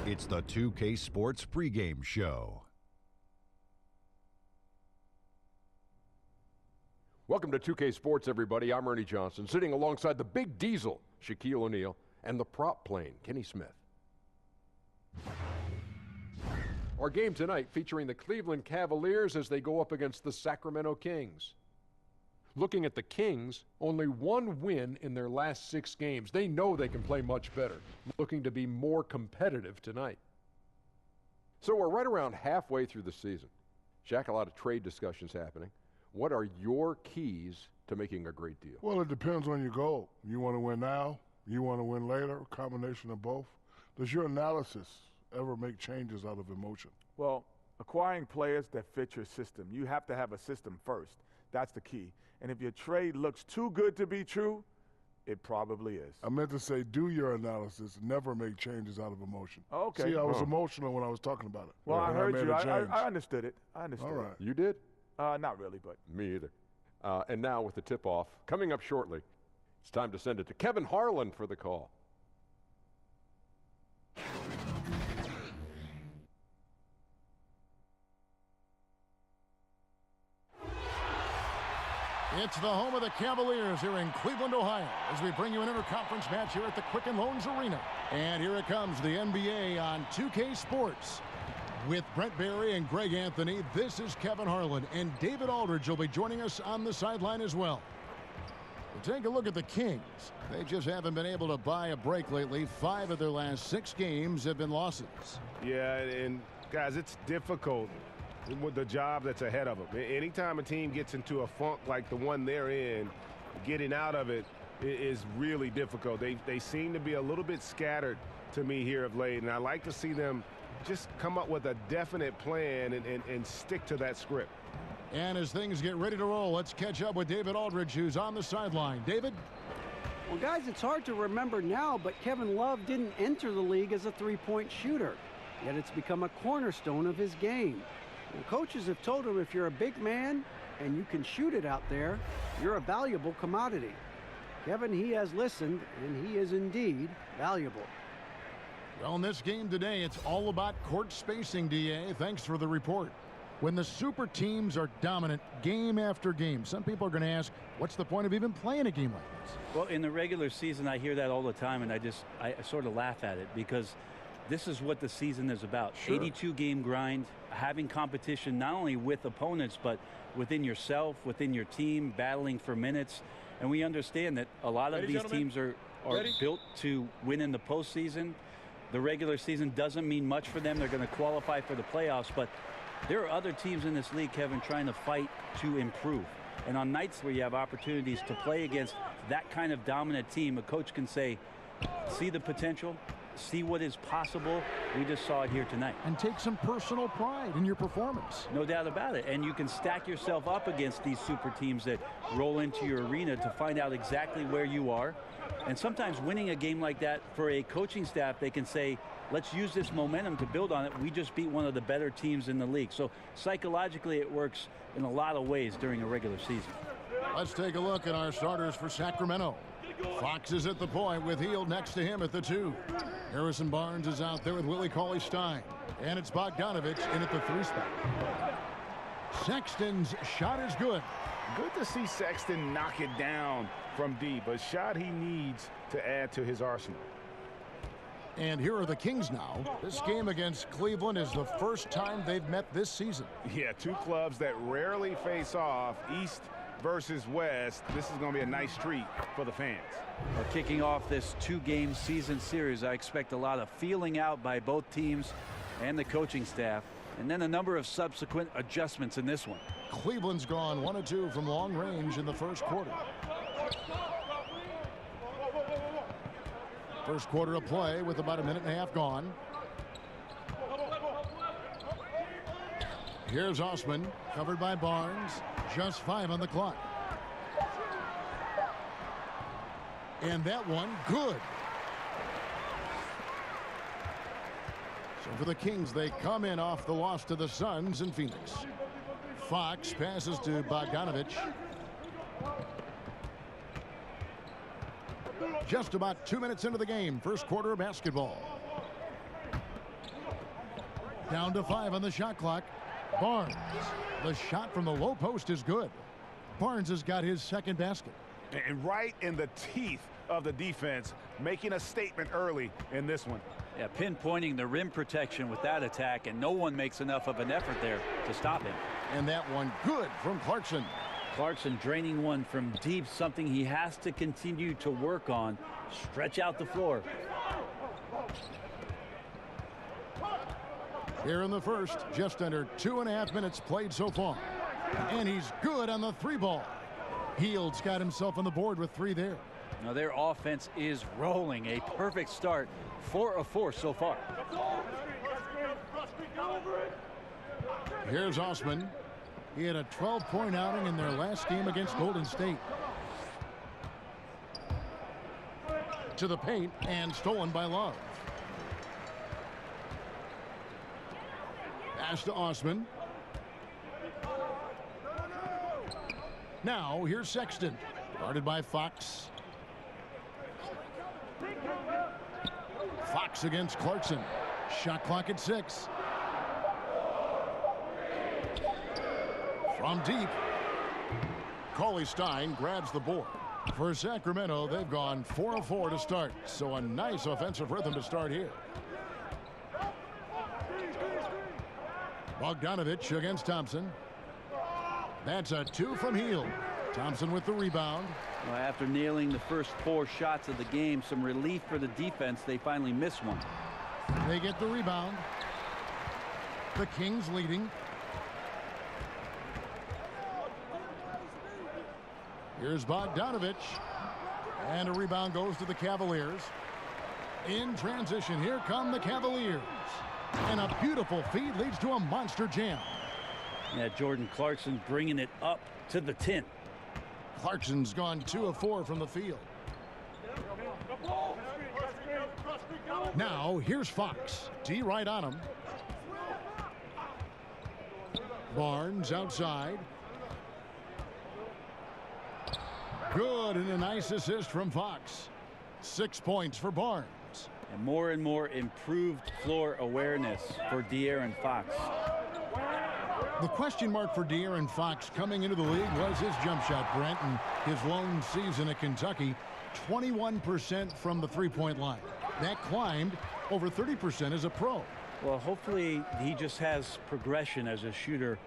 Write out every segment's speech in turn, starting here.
It's the 2K Sports pregame show. Welcome to 2K Sports, everybody. I'm Ernie Johnson, sitting alongside the big diesel, Shaquille O'Neal, and the prop plane, Kenny Smith. Our game tonight featuring the Cleveland Cavaliers as they go up against the Sacramento Kings. Looking at the Kings, only one win in their last 6 games. They know they can play much better, looking to be more competitive tonight. So we're right around halfway through the season. Shaq, a lot of trade discussions happening. What are your keys to making a great deal? Well, it depends on your goal. You want to win now? You want to win later? A combination of both? Does your analysis ever make changes out of emotion? Well, acquiring players that fit your system. You have to have a system first. That's the key. And if your trade looks too good to be true, it probably is. I meant to say, do your analysis, never make changes out of emotion. Okay. See, I was emotional when I was talking about it. Well, I heard you. I understood it. All right. You did? Not really, but. Me either. And now with the tip-off coming up shortly, it's time to send it to Kevin Harlan for the call. It's the home of the Cavaliers here in Cleveland, Ohio, as we bring you an interconference match here at the Quicken Loans Arena. And here it comes, the NBA on 2K Sports. With Brent Barry and Greg Anthony, this is Kevin Harlan, and David Aldridge will be joining us on the sideline as well. We'll take a look at the Kings. They just haven't been able to buy a break lately. 5 of their last 6 games have been losses. Yeah, and guys, it's difficult with the job that's ahead of them. Anytime a team gets into a funk like the one they're in, getting out of it is really difficult. They seem to be a little bit scattered to me here of late, and I like to see them just come up with a definite plan and stick to that script. And as things get ready to roll, let's catch up with David Aldridge, who's on the sideline. David? Well, guys, it's hard to remember now, but Kevin Love didn't enter the league as a three-point shooter, yet it's become a cornerstone of his game. Well, coaches have told him if you're a big man and you can shoot it out there, you're a valuable commodity. Kevin, he has listened, and he is indeed valuable. Well, in this game today, it's all about court spacing, DA. Thanks for the report. When the super teams are dominant game after game, some people are going to ask, what's the point of even playing a game like this? Well, in the regular season, I hear that all the time, and I sort of laugh at it because this is what the season is about. Sure. 82-game grind, having competition not only with opponents, but within yourself, within your team, battling for minutes. And we understand that a lot of these teams are built to win in the postseason. The regular season doesn't mean much for them. They're going to qualify for the playoffs, but there are other teams in this league, Kevin, trying to fight to improve. And on nights where you have opportunities to play against that kind of dominant team, a coach can say, see the potential, see what is possible. We just saw it here tonight. And take some personal pride in your performance. No doubt about it. And you can stack yourself up against these super teams that roll into your arena to find out exactly where you are. And sometimes winning a game like that for a coaching staff, they can say, let's use this momentum to build on it. We just beat one of the better teams in the league. So psychologically, it works in a lot of ways during a regular season. Let's take a look at our starters for Sacramento. Fox is at the point with Hield next to him at the 2. Harrison Barnes is out there with Willie Cauley-Stein. And it's Bogdanovich in at the 3 spot. Sexton's shot is good. Good to see Sexton knock it down from deep, a shot he needs to add to his arsenal. And here are the Kings now. This game against Cleveland is the first time they've met this season. Yeah, 2 clubs that rarely face off, East versus West. This is going to be a nice treat for the fans. Well, kicking off this 2-game season series, I expect a lot of feeling out by both teams and the coaching staff, and then a number of subsequent adjustments in this one. Cleveland's gone 1 of 2 from long range in the first quarter. First quarter of play with about 1.5 minutes gone. Here's Osman, covered by Barnes. Just 5 on the clock. And that one, good. So for the Kings, they come in off the loss to the Suns in Phoenix. Fox passes to Bogdanovich. Just about 2 minutes into the game, first quarter of basketball. Down to 5 on the shot clock. Barnes. The shot from the low post is good. Barnes has got his second basket. And right in the teeth of the defense, making a statement early in this one. Yeah, pinpointing the rim protection with that attack, and no one makes enough of an effort there to stop him. And that one good from Clarkson. Clarkson draining one from deep, something he has to continue to work on. Stretch out the floor. Here in the first, just under 2.5 minutes played so far. And he's good on the 3-ball. Hield's got himself on the board with 3 there. Now their offense is rolling. A perfect start. 4 of 4 so far. Here's Osman. He had a 12-point outing in their last game against Golden State. To the paint and stolen by Love. Pass to Osman. Now here's Sexton. Guarded by Fox. Fox against Clarkson. Shot clock at 6. From deep. Cauley-Stein grabs the board. For Sacramento, they've gone 4 of 4 to start. So a nice offensive rhythm to start here. Bogdanovich against Thompson. That's a 2 from Hield. Thompson with the rebound. Well, after nailing the first 4 shots of the game, some relief for the defense. They finally miss one. They get the rebound. The Kings leading. Here's Bogdanovich. And a rebound goes to the Cavaliers. In transition, here come the Cavaliers. And a beautiful feed leads to a monster jam. Yeah, Jordan Clarkson bringing it up to the 10. Clarkson's gone 2 of 4 from the field. Now, here's Fox. D right on him. Barnes outside. Good, and a nice assist from Fox. 6 points for Barnes. And more improved floor awareness for De'Aaron Fox. The question mark for De'Aaron Fox coming into the league was his jump shot, Brent, and his lone season at Kentucky, 21% from the 3-point line. That climbed over 30% as a pro. Well, hopefully he just has progression as a shooter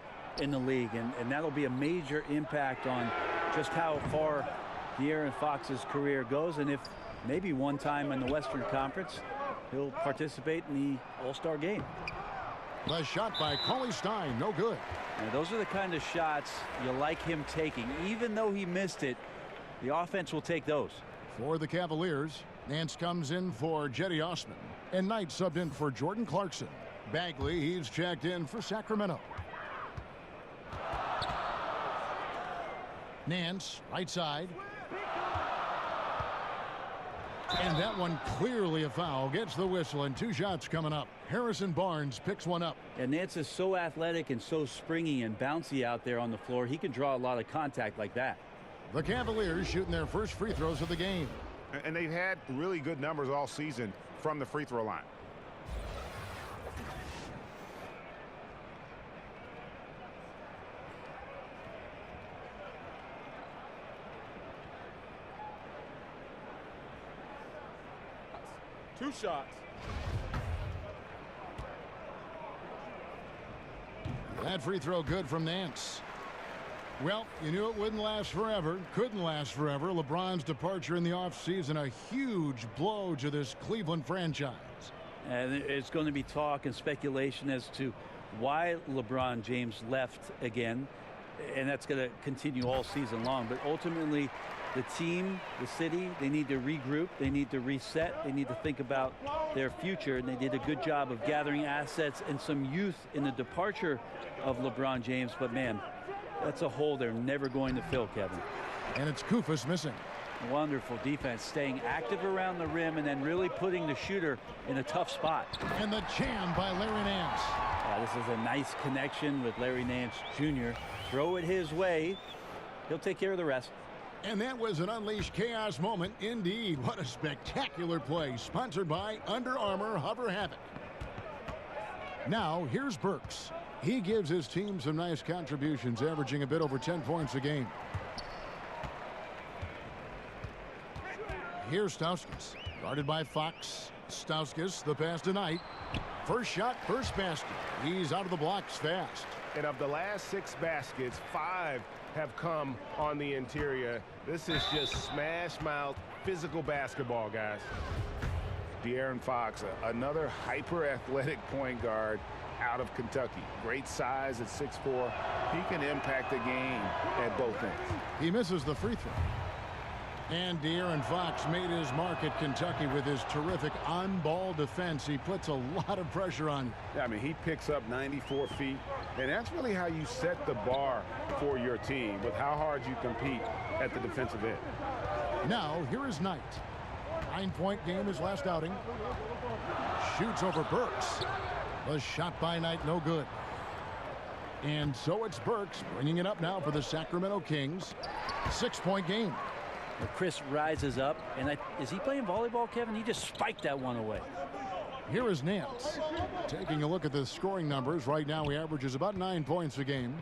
in the league, and that'll be a major impact on just how far De'Aaron Fox's career goes, and if maybe one time in the Western Conference he'll participate in the All-Star game. The shot by Cauley-Stein, no good. Now, those are the kind of shots you like him taking. Even though he missed it, the offense will take those. For the Cavaliers, Nance comes in for Jetty Osman, and Knight subbed in for Jordan Clarkson. Bagley, he's checked in for Sacramento. Nance, right side. And that one clearly a foul. Gets the whistle, and 2 shots coming up. Harrison Barnes picks one up. And Nance is so athletic and so springy and bouncy out there on the floor. He can draw a lot of contact like that. The Cavaliers shooting their first free throws of the game. And they've had really good numbers all season from the free throw line. Two shots. That free throw good from Nance. Well, you knew it wouldn't last forever. Couldn't last forever. LeBron's departure in the offseason, a huge blow to this Cleveland franchise. And it's going to be talk and speculation as to why LeBron James left again. And that's going to continue all season long. But ultimately, the team, the city, they need to regroup. They need to reset. They need to think about their future. And they did a good job of gathering assets and some youth in the departure of LeBron James. But, man, that's a hole they're never going to fill, Kevin. And it's Kufas missing. Wonderful defense, staying active around the rim and then really putting the shooter in a tough spot. And the jam by Larry Nance. This is a nice connection with Larry Nance Jr. Throw it his way. He'll take care of the rest. And that was an unleashed chaos moment indeed. What a spectacular play. Sponsored by Under Armour Hover Havoc. Now, here's Burks. He gives his team some nice contributions, averaging a bit over 10 points a game. Here's Stauskas, guarded by Fox. Stauskas, the pass to Knight. First shot, first basket. He's out of the blocks fast. And of the last 6 baskets, 5 have come on the interior. This is just smash mouth physical basketball, guys. De'Aaron Fox, another hyper-athletic point guard out of Kentucky. Great size at 6'4". He can impact the game at both ends. He misses the free throw. And De'Aaron Fox made his mark at Kentucky with his terrific on-ball defense. He puts a lot of pressure on. Yeah, I mean, he picks up 94 feet, and that's really how you set the bar for your team, with how hard you compete at the defensive end. Now, here is Knight. 9-point game his last outing. Shoots over Burks. The shot by Knight, no good. And so it's Burks bringing it up now for the Sacramento Kings. 6-point game. Chris rises up, and is he playing volleyball, Kevin? He just spiked that one away. Here is Nance. Taking a look at the scoring numbers. Right now he averages about 9 points a game.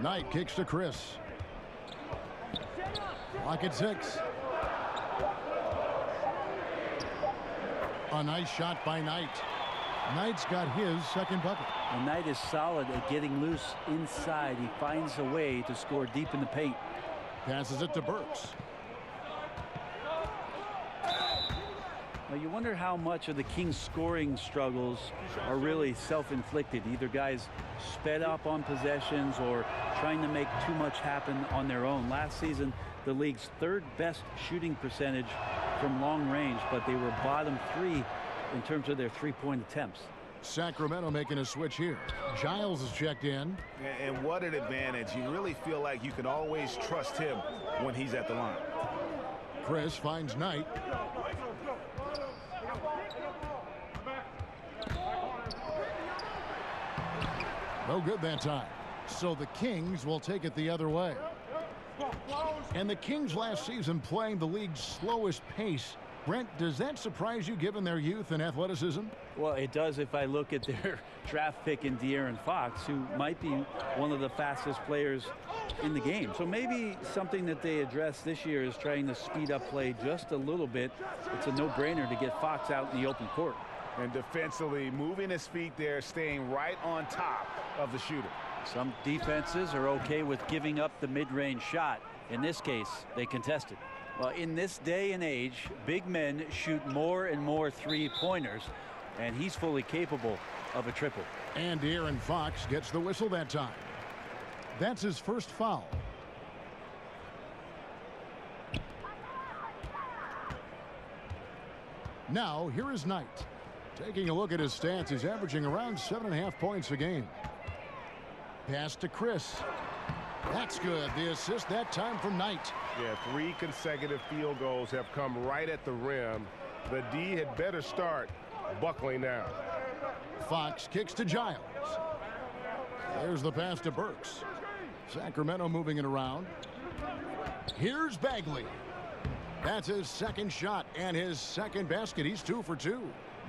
Knight kicks to Chris. Clock at 6. A nice shot by Knight. Knight's got his second bucket. And Knight is solid at getting loose inside. He finds a way to score deep in the paint. Passes it to Burks. Now you wonder how much of the Kings' scoring struggles are really self-inflicted. Either guys sped up on possessions or trying to make too much happen on their own. Last season, the league's 3rd best shooting percentage from long range, but they were bottom 3 in terms of their 3-point attempts. Sacramento making a switch here. Giles is checked in. And what an advantage. You really feel like you can always trust him when he's at the line. Chris finds Knight. No good that time. So the Kings will take it the other way. And the Kings last season playing the league's slowest pace. Brent, does that surprise you given their youth and athleticism? Well, it does if I look at their draft pick in De'Aaron Fox, who might be one of the fastest players in the game. So maybe something that they address this year is trying to speed up play just a little bit. It's a no-brainer to get Fox out in the open court. And defensively, moving his feet there, staying right on top of the shooter. Some defenses are okay with giving up the mid-range shot. In this case, they contested. Well, in this day and age, big men shoot more and more three-pointers, and he's fully capable of a triple. And De'Aaron Fox gets the whistle that time. That's his first foul. Now, here is Knight. Taking a look at his stats, he's averaging around 7.5 points a game. Pass to Chris. That's good. The assist that time from Knight. Yeah, 3 consecutive field goals have come right at the rim. The D had better start buckling down. Fox kicks to Giles. There's the pass to Burks. Sacramento moving it around. Here's Bagley. That's his second shot and his second basket. He's 2 for 2.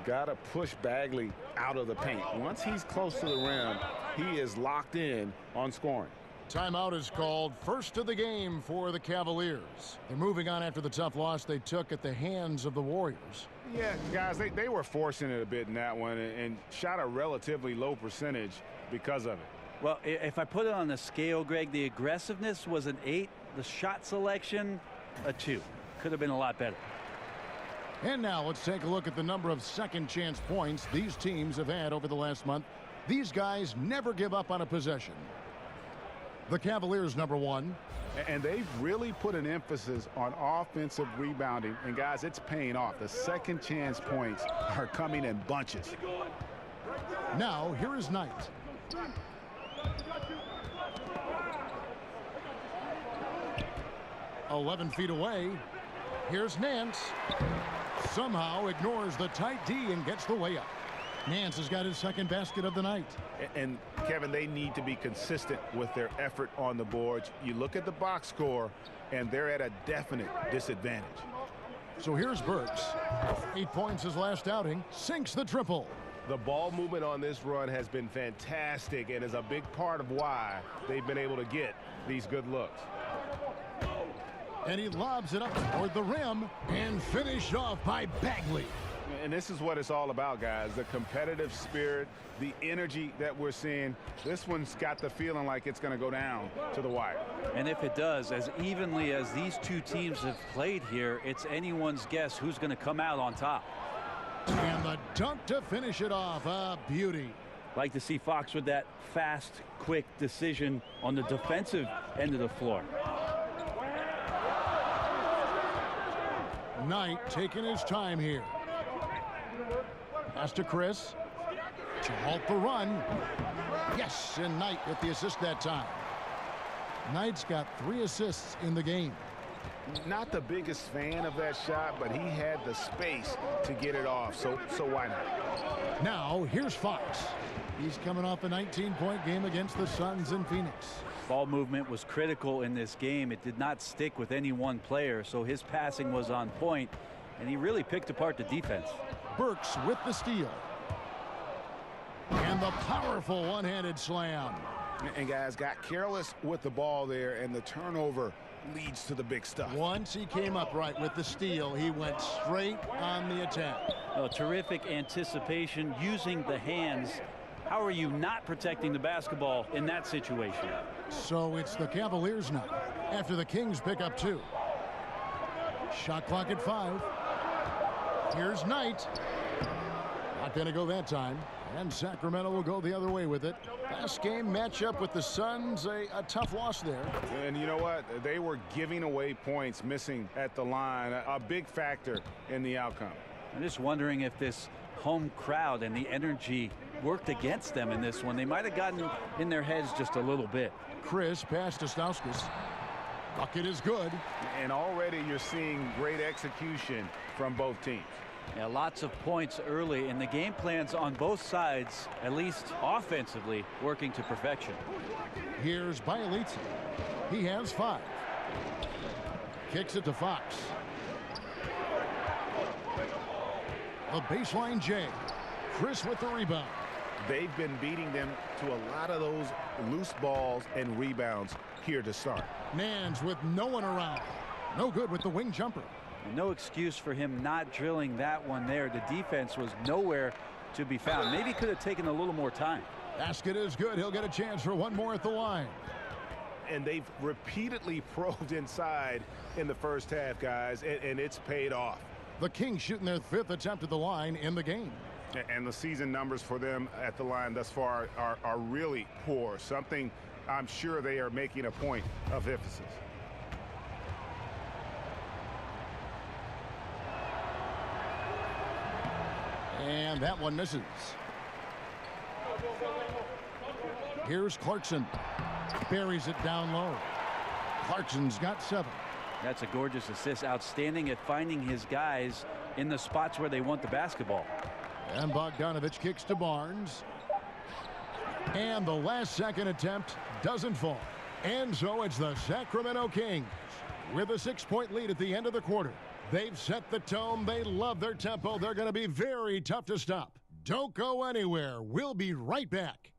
Gotta push Bagley out of the paint. Once he's close to the rim, he is locked in on scoring. Timeout is called. First of the game for the Cavaliers. They're moving on after the tough loss they took at the hands of the Warriors. Yeah, guys, they were forcing it a bit in that one and shot a relatively low percentage because of it. Well, if I put it on a scale, Greg, the aggressiveness was an 8. The shot selection, a 2. Could have been a lot better. And now let's take a look at the number of second chance points these teams have had over the last month. These guys never give up on a possession. The Cavaliers, number 1. And they've really put an emphasis on offensive rebounding. And, guys, it's paying off. The second chance points are coming in bunches. Now, here is Knight. "11 feet away. Here's Nance. Somehow ignores the tight D and gets the way up. Nance has got his second basket of the night. And Kevin, they need to be consistent with their effort on the boards. You look at the box score, and they're at a definite disadvantage. So here's Burks. 8 points his last outing. Sinks the triple. The ball movement on this run has been fantastic and is a big part of why they've been able to get these good looks. And he lobs it up toward the rim and finished off by Bagley. And this is what it's all about, guys. The competitive spirit, the energy that we're seeing. This one's got the feeling like it's going to go down to the wire. And if it does, as evenly as these two teams have played here, it's anyone's guess who's going to come out on top. And the dunk to finish it off. A beauty. Like to see Fox with that fast, quick decision on the defensive end of the floor. Knight taking his time here. Pass to Chris. To halt the run. Yes, and Knight with the assist that time. Knight's got 3 assists in the game. Not the biggest fan of that shot, but he had the space to get it off, so why not? Now, here's Fox. He's coming off a 19-point game against the Suns in Phoenix. Ball movement was critical in this game. It did not stick with any one player, so his passing was on point, and he really picked apart the defense. Burks with the steal. And the powerful one-handed slam. And guys got careless with the ball there, and the turnover leads to the big stuff. Once he came up right with the steal, he went straight on the attack. Oh, terrific anticipation using the hands. How are you not protecting the basketball in that situation? So it's the Cavaliers now, after the Kings pick up 2. Shot clock at 5. Here's Knight. Not going to go that time. And Sacramento will go the other way with it. Last game matchup with the Suns, a tough loss there. And you know what? They were giving away points, missing at the line. A big factor in the outcome. I'm just wondering if this home crowd and the energy worked against them in this one. They might have gotten in their heads just a little bit. Chris pass to Stauskas. Bucket is good. And already you're seeing great execution from both teams. Yeah, lots of points early, and the game plans on both sides, at least offensively, working to perfection. Here's Bielitsa. He has 5. Kicks it to Fox. The baseline J. Chris with the rebound. They've been beating them to a lot of those loose balls and rebounds here to start. Nance with no one around. No good with the wing jumper. No excuse for him not drilling that one there. The defense was nowhere to be found. Maybe could have taken a little more time. Basket is good. He'll get a chance for one more at the line. And they've repeatedly probed inside in the first half, guys, and it's paid off. The Kings shooting their 5th attempt at the line in the game. And the season numbers for them at the line thus far are really poor. Something I'm sure they are making a point of emphasis. And that one misses. Here's Clarkson. Buries it down low. Clarkson's got 7. That's a gorgeous assist. Outstanding at finding his guys in the spots where they want the basketball. And Bogdanovich kicks to Barnes. And the last second attempt doesn't fall. And so it's the Sacramento Kings with a 6-point lead at the end of the quarter. They've set the tone. They love their tempo. They're going to be very tough to stop. Don't go anywhere. We'll be right back.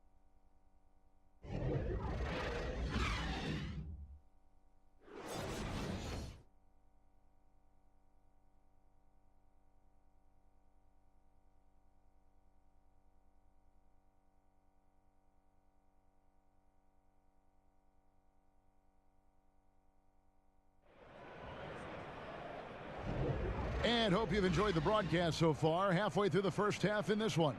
And hope you've enjoyed the broadcast so far. Halfway through the first half in this one.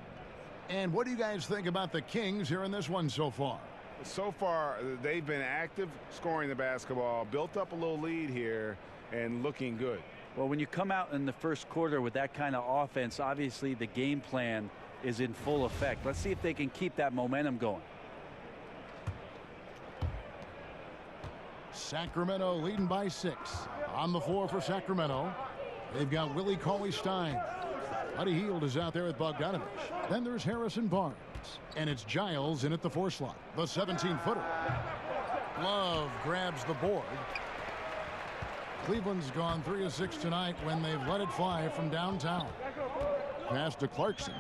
And what do you guys think about the Kings here in this one so far? So far, they've been active, scoring the basketball, built up a little lead here, and looking good. Well, when you come out in the first quarter with that kind of offense, obviously the game plan is in full effect. Let's see if they can keep that momentum going. Sacramento leading by 6. On the floor for Sacramento, they've got Willie Cauley-Stein. Buddy Hield is out there with Bogdanovich. Then there's Harrison Barnes. And it's Giles in at the 4 slot. The 17-footer. Love grabs the board. Cleveland's gone 3 of 6 tonight when they've let it fly from downtown. Pass to Clarkson.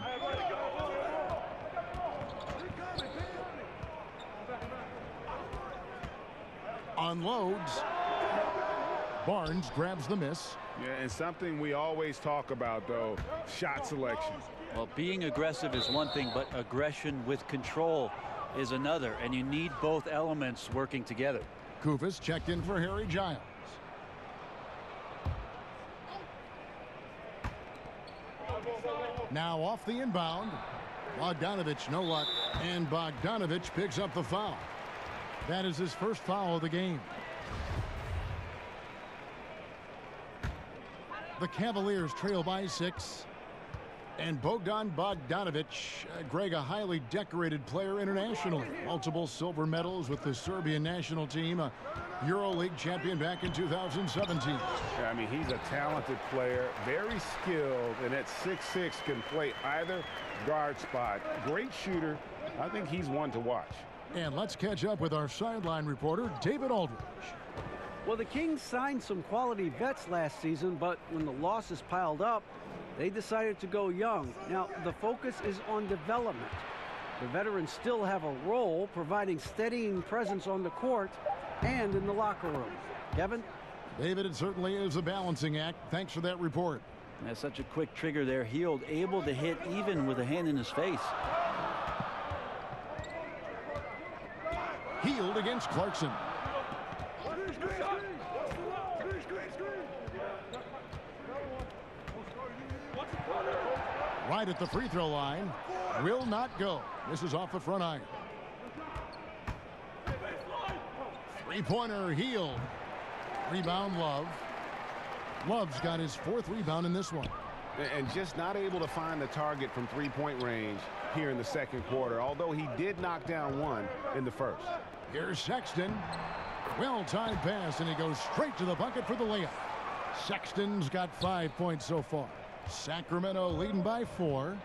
Unloads. Barnes grabs the miss. Yeah, and something we always talk about, though, shot selection. Well, being aggressive is one thing, but aggression with control is another, and you need both elements working together. Koufos checked in for Harry Giles. Now off the inbound. Bogdanovich, no luck, and Bogdanovich picks up the foul. That is his first foul of the game. The Cavaliers trail by 6. And Bogdan Bogdanovich, Greg, a highly decorated player internationally. Multiple silver medals with the Serbian national team, a EuroLeague champion back in 2017. Yeah, I mean, he's a talented player, very skilled, and at 6'6" can play either guard spot. Great shooter. I think he's one to watch. And let's catch up with our sideline reporter, David Aldridge. Well, the Kings signed some quality vets last season, but when the losses piled up, they decided to go young. Now, the focus is on development. The veterans still have a role, providing steadying presence on the court and in the locker room. Kevin? David, it certainly is a balancing act. Thanks for that report. That's such a quick trigger there. Hield able to hit even with a hand in his face. Hield against Clarkson. Right at the free throw line. Will not go. This is off the front iron. Three-pointer Hield. Rebound Love. Love's got his 4th rebound in this one. And just not able to find the target from three-point range here in the second quarter, although he did knock down one in the first. Here's Sexton. Well-timed pass, and he goes straight to the bucket for the layup. Sexton's got 5 points so far. Sacramento leading by 4.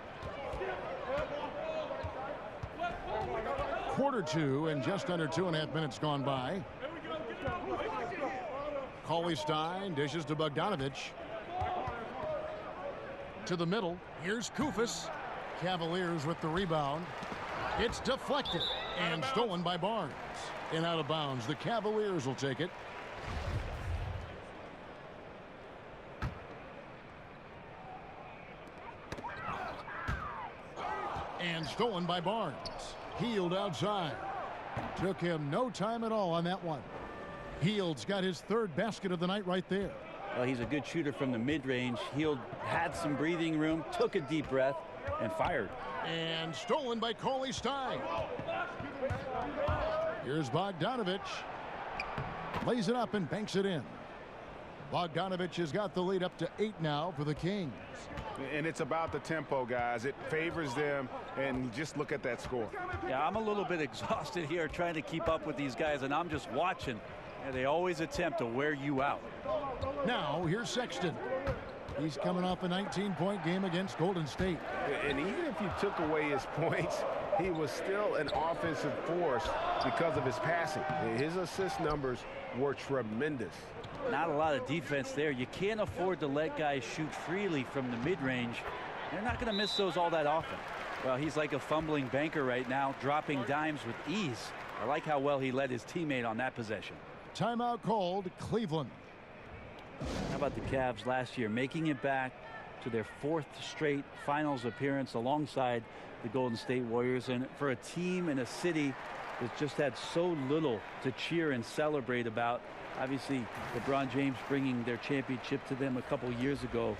Quarter 2 and just under 2.5 minutes gone by. Cauley-Stein dishes to Bogdanovich. To the middle. Here's Koufos. Cavaliers with the rebound. It's deflected and stolen by Barnes. And out of bounds. The Cavaliers will take it. And stolen by Barnes. Hield outside. Took him no time at all on that one. Hield's got his 3rd basket of the night right there. Well, he's a good shooter from the mid-range. Hield had some breathing room, took a deep breath, and fired. And stolen by Cauley-Stein. Here's Bogdanovich. Lays it up and banks it in. Bogdanovich has got the lead up to 8 now for the Kings. And it's about the tempo, guys. It favors them, and just look at that score. Yeah, I'm a little bit exhausted here trying to keep up with these guys, and I'm just watching. And they always attempt to wear you out. Now, here's Sexton. He's coming off a 19-point game against Golden State. And even if you took away his points, he was still an offensive force because of his passing. His assist numbers were tremendous. Not a lot of defense there. You can't afford to let guys shoot freely from the mid-range. They're not going to miss those all that often. Well, he's like a fumbling banker right now, dropping dimes with ease. I like how well he led his teammate on that possession. Timeout called, Cleveland. How about the Cavs last year, making it back to their 4th straight finals appearance alongside the Golden State Warriors. And for a team in a city that just had so little to cheer and celebrate about, obviously LeBron James bringing their championship to them a couple years ago,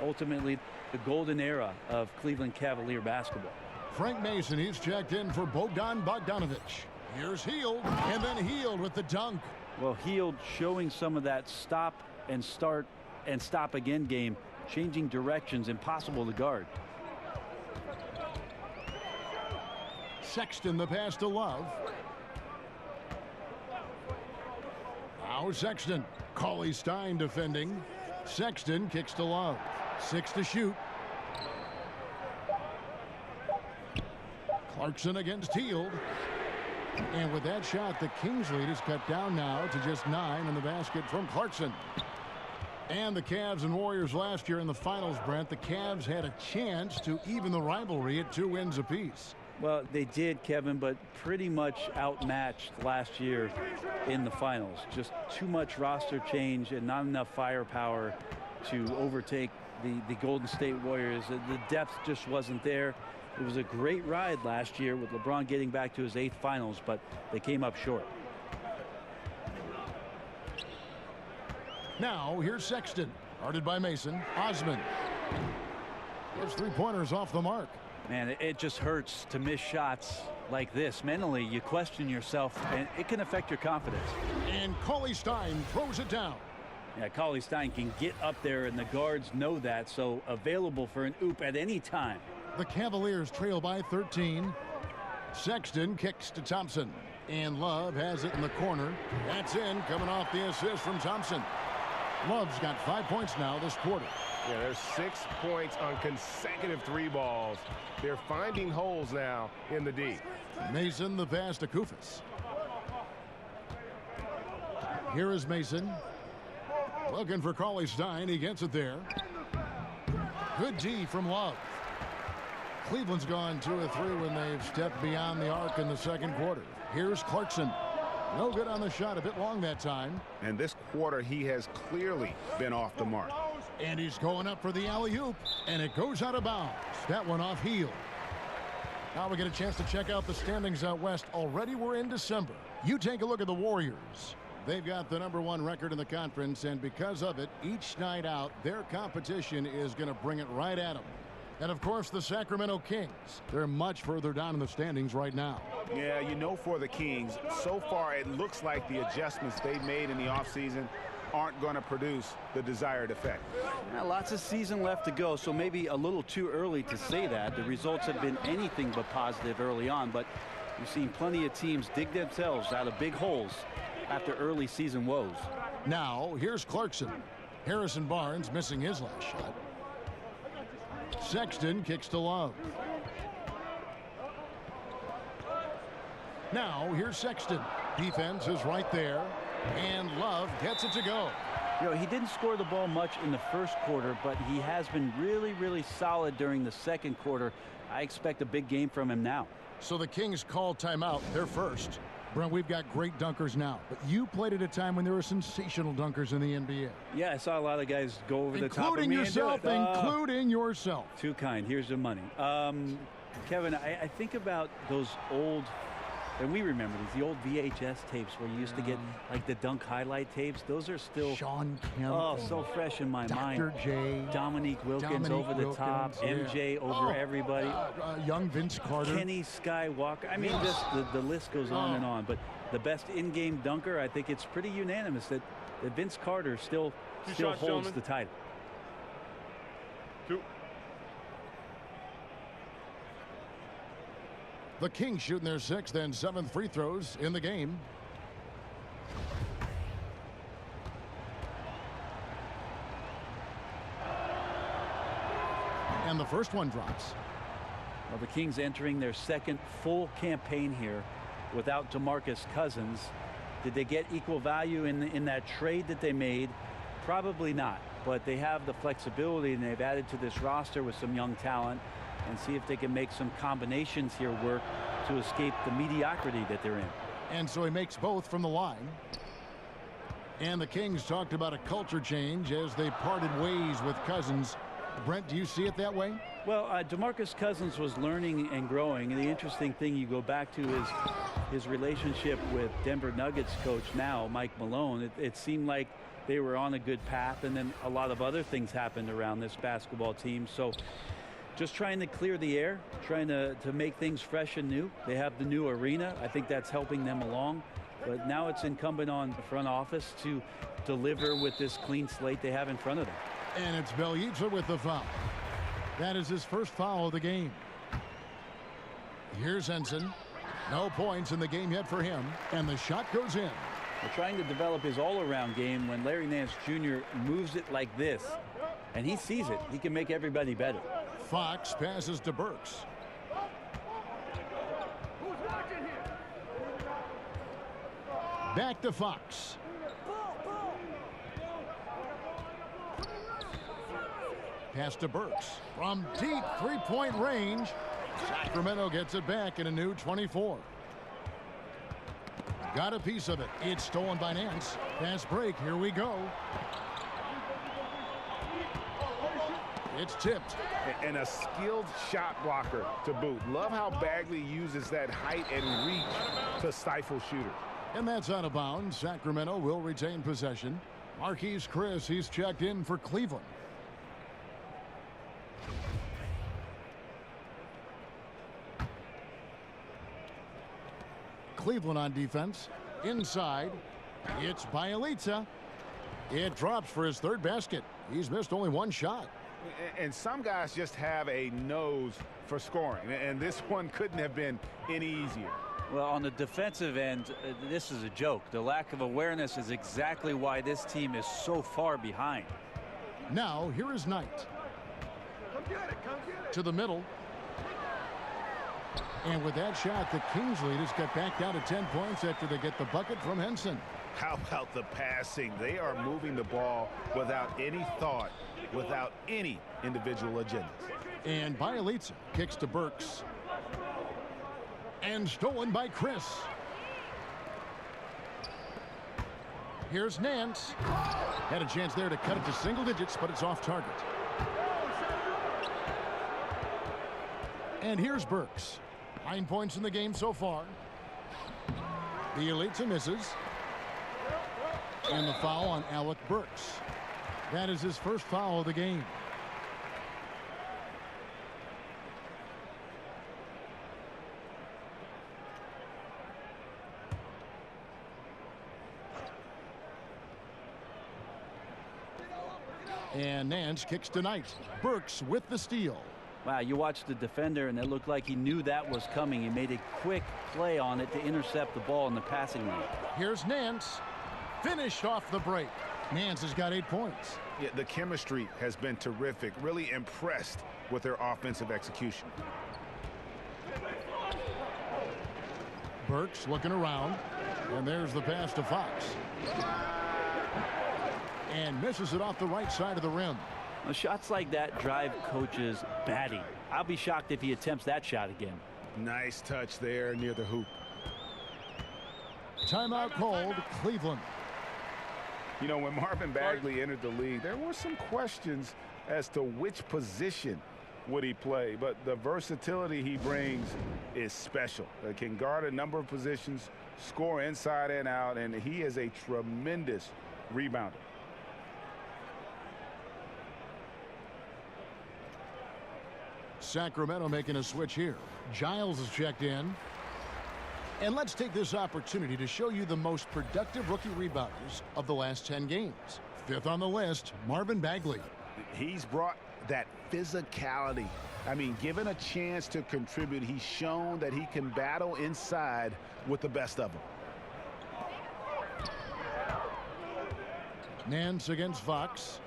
ultimately the golden era of Cleveland Cavalier basketball. Frank Mason, he's checked in for Bogdan Bogdanovich. Here's Hield, and then Hield with the dunk. Well, Hield showing some of that stop and start and stop again game, changing directions, impossible to guard. Sexton the pass to Love. Now Sexton. Cauley-Stein defending. Sexton kicks to Love. 6 to shoot. Clarkson against Hield. And with that shot, the Kings lead is cut down now to just 9 in the basket from Clarkson. And the Cavs and Warriors last year in the finals, Brent, the Cavs had a chance to even the rivalry at 2 wins apiece. Well, they did, Kevin, but pretty much outmatched last year in the finals. Just too much roster change and not enough firepower to overtake the Golden State Warriors. The depth just wasn't there. It was a great ride last year with LeBron getting back to his 8th finals, but they came up short. Now, here's Sexton. Guarded by Mason. Osman. His 3-pointers off the mark. Man, it just hurts to miss shots like this. Mentally, you question yourself, and it can affect your confidence. And Cauley Stein throws it down. Yeah, Cauley Stein can get up there, and the guards know that, so available for an oop at any time. The Cavaliers trail by 13. Sexton kicks to Thompson. And Love has it in the corner. That's in, coming off the assist from Thompson. Love's got 5 points now this quarter. Yeah, there's 6 points on consecutive 3 balls. They're finding holes now in the D. Mason the pass to Koufos. Here is Mason. Looking for Cauley Stein. He gets it there. Good D from Love. Cleveland's gone 2 of 3 when they've stepped beyond the arc in the second quarter. Here's Clarkson. No good on the shot. A bit long that time. And this quarter, he has clearly been off the mark. And he's going up for the alley-oop. And it goes out of bounds. That one off heel. Now we get a chance to check out the standings out west. Already we're in December. You take a look at the Warriors. They've got the #1 record in the conference. And because of it, each night out, their competition is going to bring it right at them. And, of course, the Sacramento Kings. They're much further down in the standings right now. Yeah, you know, for the Kings, so far it looks like the adjustments they made in the offseason aren't going to produce the desired effect. Yeah, lots of season left to go, so maybe a little too early to say that. The results have been anything but positive early on, but we've seen plenty of teams dig themselves out of big holes after early season woes. Now, here's Clarkson. Harrison Barnes missing his last shot. Sexton kicks to Love. Now, here's Sexton. Defense is right there. And Love gets it to go. You know, he didn't score the ball much in the first quarter, but he has been really, really solid during the second quarter. I expect a big game from him now. So the Kings call timeout. They're first. Brent, we've got great dunkers now, but you played at a time when there were sensational dunkers in the NBA. Yeah, I saw a lot of guys go over the top of me. Including yourself, including yourself. Too kind. Here's the money. Kevin, I think about those old, and we remember these, the old VHS tapes where you used to get like the dunk highlight tapes. Those are still Sean Kemp. Oh, so fresh in my mind. Dr. J. Dominique Wilkins over the top. Yeah. MJ over everybody. Young Vince Carter. Kenny Skywalker. I mean, just the list goes on and on. But the best in-game dunker, I think it's pretty unanimous that Vince Carter still holds the title. 2. The Kings shooting their 6th and 7th free throws in the game. And the first one drops. Well, the Kings entering their second full campaign here without DeMarcus Cousins. Did they get equal value in that trade that they made? Probably not. But they have the flexibility, and they've added to this roster with some young talent, and see if they can make some combinations here work to escape the mediocrity that they're in. And so he makes both from the line. And the Kings talked about a culture change as they parted ways with Cousins. Brent, do you see it that way? Well, DeMarcus Cousins was learning and growing. And the interesting thing you go back to is his relationship with Denver Nuggets coach now, Mike Malone. It seemed like they were on a good path, and then a lot of other things happened around this basketball team. So just trying to clear the air, trying to make things fresh and new. They have the new arena. I think that's helping them along. But now it's incumbent on the front office to deliver with this clean slate they have in front of them. And it's Bjelica with the foul. That is his first foul of the game. Here's Henson. No points in the game yet for him. And the shot goes in. We're trying to develop his all-around game when Larry Nance Jr. moves it like this. And he sees it. He can make everybody better. Fox passes to Burks. Back to Fox. Pass to Burks. From deep three-point range, Sacramento gets it back in a new 24. Got a piece of it. It's stolen by Nance. Fast break. Here we go. It's tipped. And a skilled shot blocker to boot. Love how Bagley uses that height and reach to stifle shooters. And that's out of bounds. Sacramento will retain possession. Marquise Chris, he's checked in for Cleveland. Cleveland on defense. Inside. It's Bielitsa. It drops for his third basket. He's missed only one shot. And some guys just have a nose for scoring, and this one couldn't have been any easier. Well, on the defensive end, this is a joke. The lack of awareness is exactly why this team is so far behind. Now, here is Knight. Come get it. To the middle. And with that shot, the Kings leaders get back down to 10 points after they get the bucket from Henson. How about the passing? They are moving the ball without any thought, without any individual agendas. And Bielitsa kicks to Burks. And stolen by Chris. Here's Nance. Had a chance there to cut it to single digits, but it's off target. And here's Burks. 9 points in the game so far. Bielitsa misses. And the foul on Alec Burks. That is his first foul of the game. And Nance kicks to Knight. Burks with the steal. Wow, you watched the defender, and it looked like he knew that was coming. He made a quick play on it to intercept the ball in the passing lane. Here's Nance. Finished off the break. Nance has got 8 points. Yeah, the chemistry has been terrific. Really impressed with their offensive execution. Burks looking around. And there's the pass to Fox. And misses it off the right side of the rim. Well, shots like that drive coaches batty. I'll be shocked if he attempts that shot again. Nice touch there near the hoop. Timeout called, Cleveland. You know, when Marvin Bagley entered the league, there were some questions as to which position would he play, but the versatility he brings is special. He can guard a number of positions, score inside and out, and he is a tremendous rebounder. Sacramento making a switch here. Giles is checked in. And let's take this opportunity to show you the most productive rookie rebounders of the last 10 games. Fifth on the list, Marvin Bagley. He's brought that physicality. I mean, given a chance to contribute, he's shown that he can battle inside with the best of them. Nance against Fox.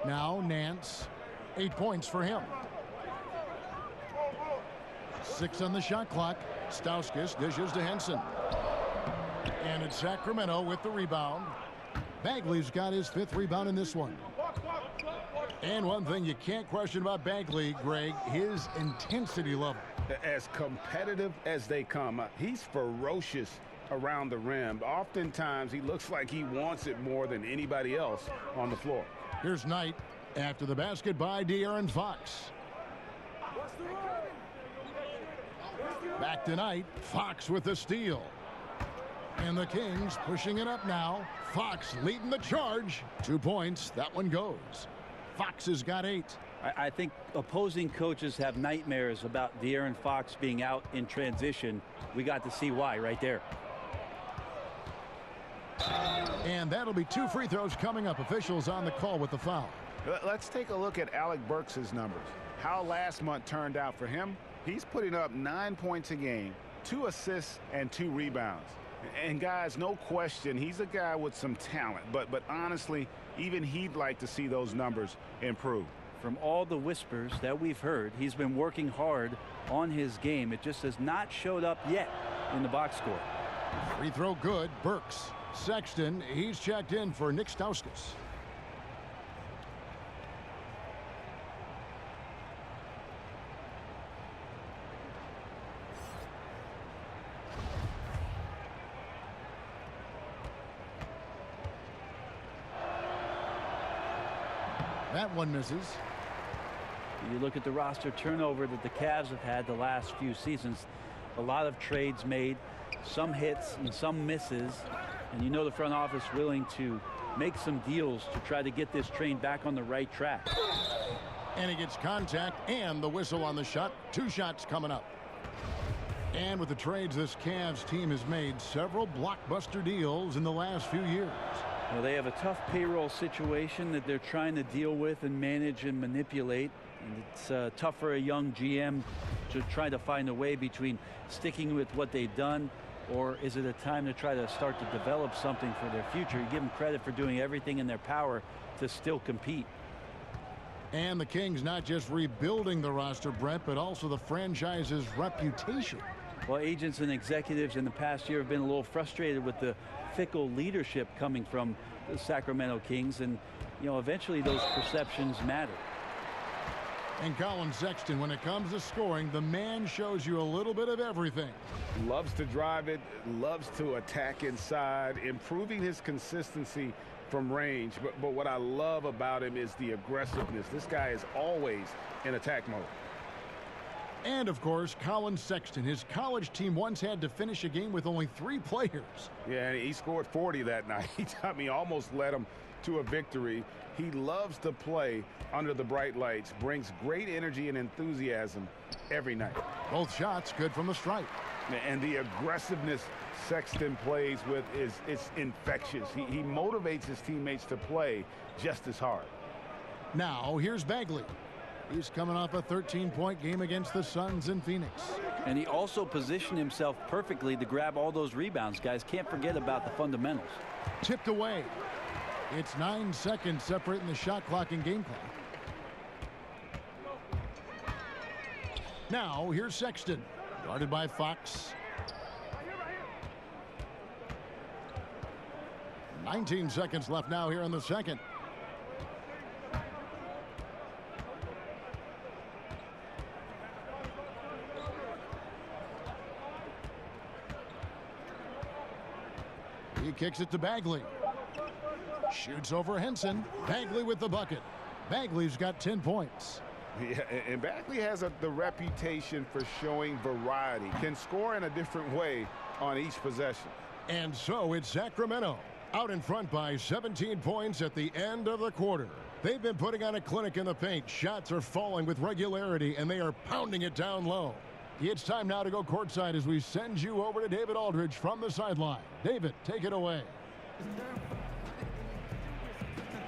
Now Nance. 8 points for him. 6 on the shot clock. Stauskas dishes to Henson. And it's Sacramento with the rebound. Bagley's got his 5th rebound in this one. And one thing you can't question about Bagley, Greg, his intensity level. As competitive as they come, he's ferocious around the rim. Oftentimes, he looks like he wants it more than anybody else on the floor. Here's Knight after the basket by De'Aaron Fox. Back to Knight. Fox with the steal. And the Kings pushing it up now. Fox leading the charge. 2 points. That one goes. Fox has got 8. I think opposing coaches have nightmares about De'Aaron Fox being out in transition. We got to see why right there. And that'll be 2 free throws coming up. Officials on the call with the foul. Let's take a look at Alec Burks' numbers. How last month turned out for him. He's putting up 9 points a game, 2 assists, and 2 rebounds. And guys, no question, he's a guy with some talent. But honestly, even he'd like to see those numbers improve. From all the whispers that we've heard, he's been working hard on his game. It just has not showed up yet. in the box score. Free throw good. Burks. Sexton, he's checked in for Nick Stauskas. That one misses. You look at the roster turnover that the Cavs have had the last few seasons. A lot of trades made, some hits and some misses. And you know the front office willing to make some deals to try to get this train back on the right track. And he gets contact and the whistle on the shot. 2 shots coming up. And with the trades this Cavs team has made several blockbuster deals in the last few years. Well, they have a tough payroll situation that they're trying to deal with and manage and manipulate. And it's tough for a young GM to try to find a way between sticking with what they've done, or is it a time to try to start to develop something for their future? You give them credit for doing everything in their power to still compete. And the Kings not just rebuilding the roster, Brett, but also the franchise's reputation. Well, agents and executives in the past year have been a little frustrated with the fickle leadership coming from the Sacramento Kings, and you know, eventually those perceptions matter. And Colin Sexton, when it comes to scoring, the man shows you a little bit of everything. Loves to drive it, loves to attack inside, improving his consistency from range. But what I love about him is the aggressiveness. This guy is always in attack mode. And, of course, Colin Sexton. His college team once had to finish a game with only 3 players. Yeah, and he scored 40 that night. I mean, almost led him to a victory. He loves to play under the bright lights, brings great energy and enthusiasm every night. Both shots good from the stripe. And the aggressiveness Sexton plays with is infectious. He motivates his teammates to play just as hard. Now, here's Bagley. He's coming off a 13-point game against the Suns in Phoenix. And he also positioned himself perfectly to grab all those rebounds. Guys, can't forget about the fundamentals. Tipped away. It's 9 seconds separating the shot clock and game clock. Now, here's Sexton. Guarded by Fox. 19 seconds left now here in the second. He kicks it to Bagley. Shoots over Henson. Bagley with the bucket. Bagley's got 10 points. Yeah, and Bagley has the reputation for showing variety. Can score in a different way on each possession. And so it's Sacramento out in front by 17 points at the end of the quarter. They've been putting on a clinic in the paint. Shots are falling with regularity, and they are pounding it down low. It's time now to go courtside as we send you over to David Aldridge from the sideline. David, take it away.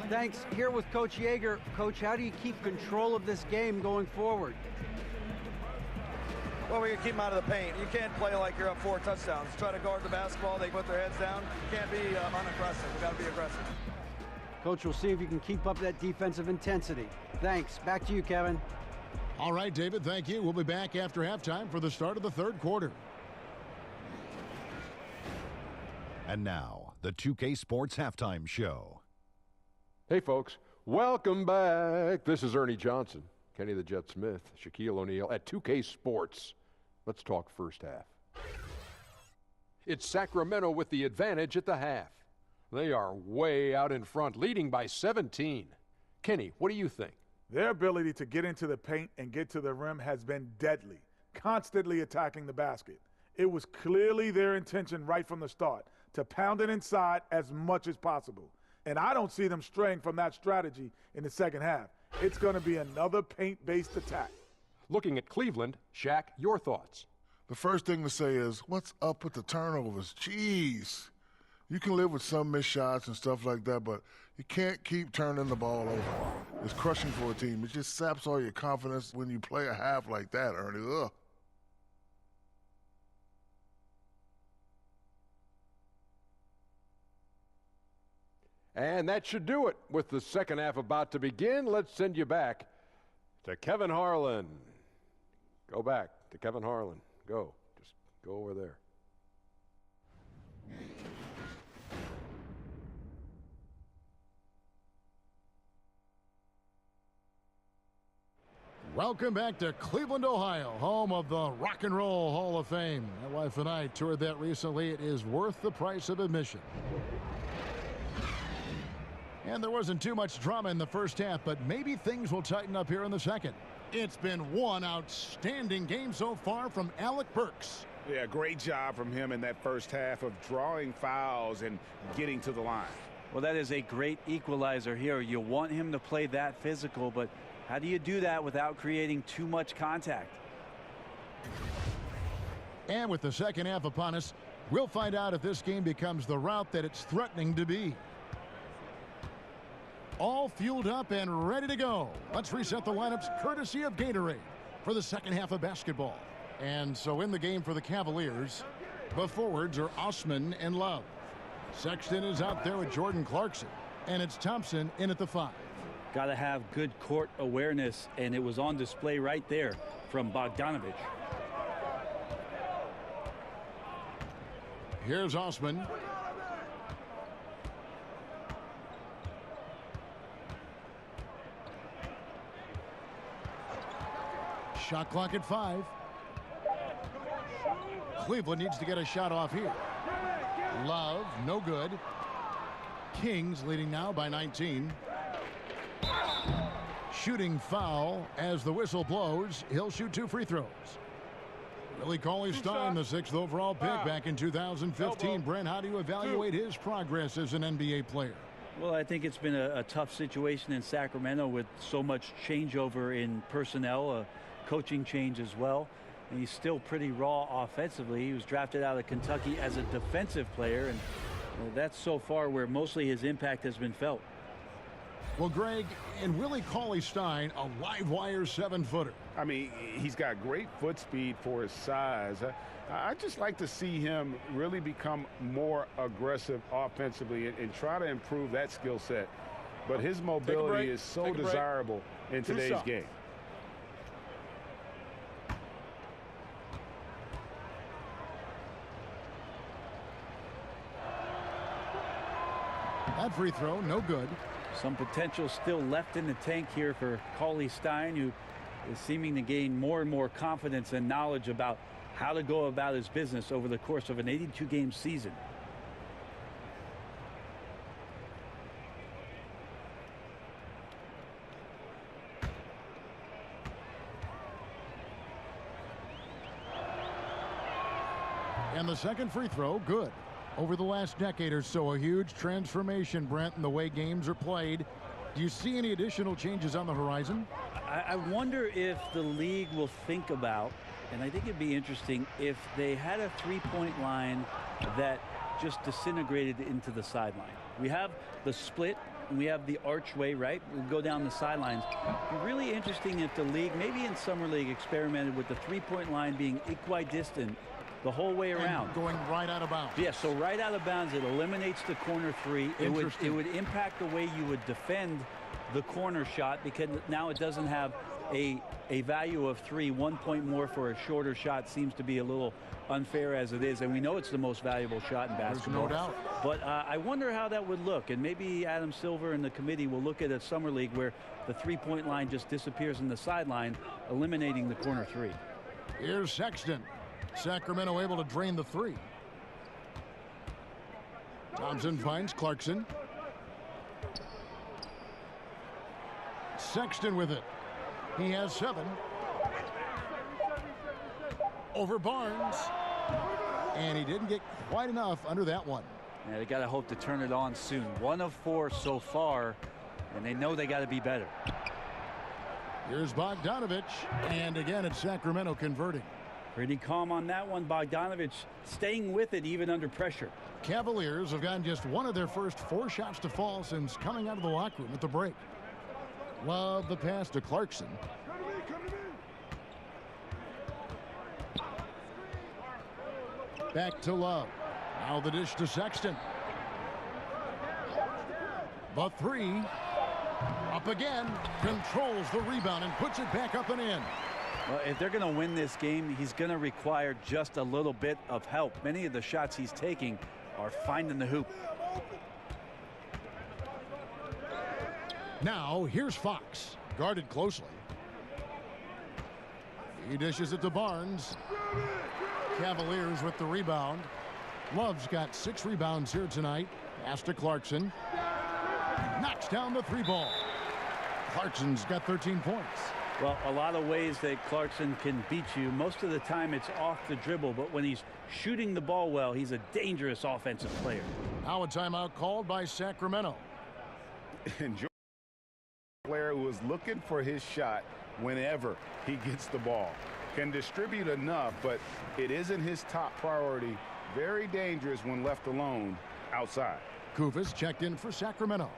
Thanks. Here with Coach Yeager. Coach, how do you keep control of this game going forward? Well, we can keep them out of the paint. You can't play like you're up 4 touchdowns. Try to guard the basketball. They put their heads down. You can't be unaggressive. We got to be aggressive. Coach, we'll see if you can keep up that defensive intensity. Thanks. Back to you, Kevin. All right, David, thank you. We'll be back after halftime for the start of the third quarter. And now, the 2K Sports Halftime Show. Hey, folks. Welcome back. This is Ernie Johnson, Kenny the Jet Smith, Shaquille O'Neal at 2K Sports. Let's talk first half. It's Sacramento with the advantage at the half. They are way out in front, leading by 17. Kenny, what do you think? Their ability to get into the paint and get to the rim has been deadly, constantly attacking the basket. It was clearly their intention right from the start to pound it inside as much as possible. And I don't see them straying from that strategy in the second half. It's going to be another paint-based attack. Looking at Cleveland, Shaq, your thoughts? The first thing to say is, what's up with the turnovers? Jeez. You can live with some missed shots and stuff like that, but you can't keep turning the ball over. It's crushing for a team. It just saps all your confidence when you play a half like that, Ernie. Ugh. And that should do it. With the second half about to begin, let's send you back to Kevin Harlan. Go back to Kevin Harlan. Go. Just go over there. Welcome back to Cleveland, Ohio, home of the Rock and Roll Hall of Fame. My wife and I toured that recently. It is worth the price of admission. And there wasn't too much drama in the first half, but maybe things will tighten up here in the second. It's been one outstanding game so far from Alec Burks. Yeah, great job from him in that first half of drawing fouls and getting to the line. Well, that is a great equalizer here. You want him to play that physical, but how do you do that without creating too much contact? And with the second half upon us, we'll find out if this game becomes the route that it's threatening to be. All fueled up and ready to go. Let's reset the lineups courtesy of Gatorade for the second half of basketball. And so in the game for the Cavaliers, the forwards are Osman and Love. Sexton is out there with Jordan Clarkson, and it's Thompson in at the 5. Got to have good court awareness, and it was on display right there from Bogdanovich. Here's Osman. Shot clock at 5. Cleveland needs to get a shot off here. Love, no good. Kings leading now by 19. Shooting foul as the whistle blows. He'll shoot 2 free throws. Willie Cauley-Stein, the 6th overall pick back in 2015. Brent, how do you evaluate his progress as an NBA player? Well, I think it's been a tough situation in Sacramento with so much changeover in personnel, a coaching change as well. And he's still pretty raw offensively. He was drafted out of Kentucky as a defensive player, and that's so far where mostly his impact has been felt. Well, Greg, and Willie Cauley-Stein, a live wire 7-footer. I mean, he's got great foot speed for his size. I just like to see him really become more aggressive offensively and try to improve that skill set. But his mobility is so desirable in today's game. That free throw, no good. Some potential still left in the tank here for Cauley-Stein, who is seeming to gain more and more confidence and knowledge about how to go about his business over the course of an 82-game season. And the second free throw, good. Over the last decade or so, a huge transformation, Brent, in the way games are played. Do you see any additional changes on the horizon? I wonder if the league will think about, and I think it'd be interesting, if they had a three-point line that just disintegrated into the sideline. We have the split, and we have the archway, right? We go down the sidelines. It'd be really interesting if the league, maybe in Summer League, experimented with the three-point line being equidistant the whole way around. And going right out of bounds. Yeah, so right out of bounds, it eliminates the corner 3. It would impact the way you would defend the corner shot, because now it doesn't have a value of 3. 1 point more for a shorter shot seems to be a little unfair as it is, and we know it's the most valuable shot in basketball. There's no doubt. But I wonder how that would look, and maybe Adam Silver and the committee will look at a Summer League where the three-point line just disappears in the sideline, eliminating the corner 3. Here's Sexton. Sacramento able to drain the 3. Thompson finds Clarkson. Sexton with it. He has 7. Over Barnes. And he didn't get quite enough under that one. Yeah, they got to hope to turn it on soon. 1 of 4 so far, and they know they got to be better. Here's Bogdanovich. And again, it's Sacramento converting. Pretty calm on that one. Bogdanovich staying with it even under pressure. Cavaliers have gotten just 1 of their first 4 shots to fall since coming out of the locker room at the break. Love the pass to Clarkson. Back to Love. Now the dish to Sexton. The 3. Up again. Controls the rebound and puts it back up and in. Well, if they're going to win this game, he's going to require just a little bit of help. Many of the shots he's taking are finding the hoop. Now, here's Fox, guarded closely. He dishes it to Barnes. Cavaliers with the rebound. Love's got 6 rebounds here tonight. Pass to Clarkson. Knocks down the 3 ball. Clarkson's got 13 points. Well, a lot of ways that Clarkson can beat you. Most of the time it's off the dribble, but when he's shooting the ball well, he's a dangerous offensive player. Now a timeout called by Sacramento. Enjoy a player who is looking for his shot whenever he gets the ball. Can distribute enough, but it isn't his top priority. Very dangerous when left alone outside. Koufos checked in for Sacramento.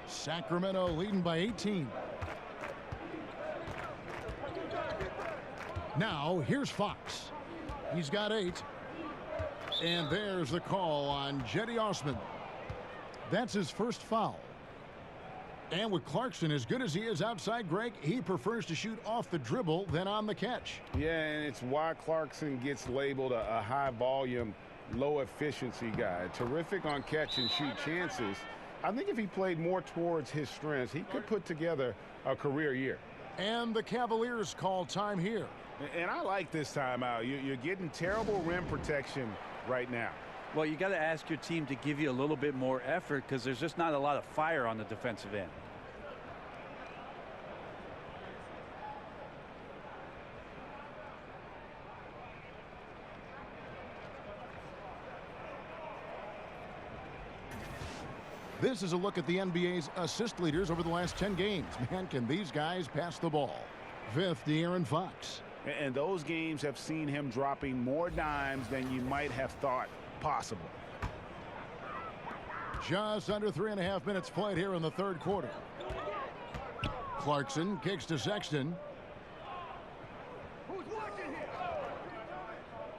Sacramento leading by 18. Now here's Fox. He's got 8. And there's the call on Cedi Osman. That's his first foul. And with Clarkson as good as he is outside, Greg, he prefers to shoot off the dribble than on the catch. Yeah, and it's why Clarkson gets labeled a high volume, low efficiency guy. Terrific on catch and shoot chances. I think if he played more towards his strengths, he could put together a career year. And the Cavaliers call time here. And I like this timeout. You're getting terrible rim protection right now. Well, you got to ask your team to give you a little bit more effort because there's just not a lot of fire on the defensive end. This is a look at the NBA's assist leaders over the last 10 games. Man, can these guys pass the ball? 5th, De'Aaron Fox. And those games have seen him dropping more dimes than you might have thought possible. Just under 3.5 minutes played here in the 3rd quarter. Clarkson kicks to Sexton.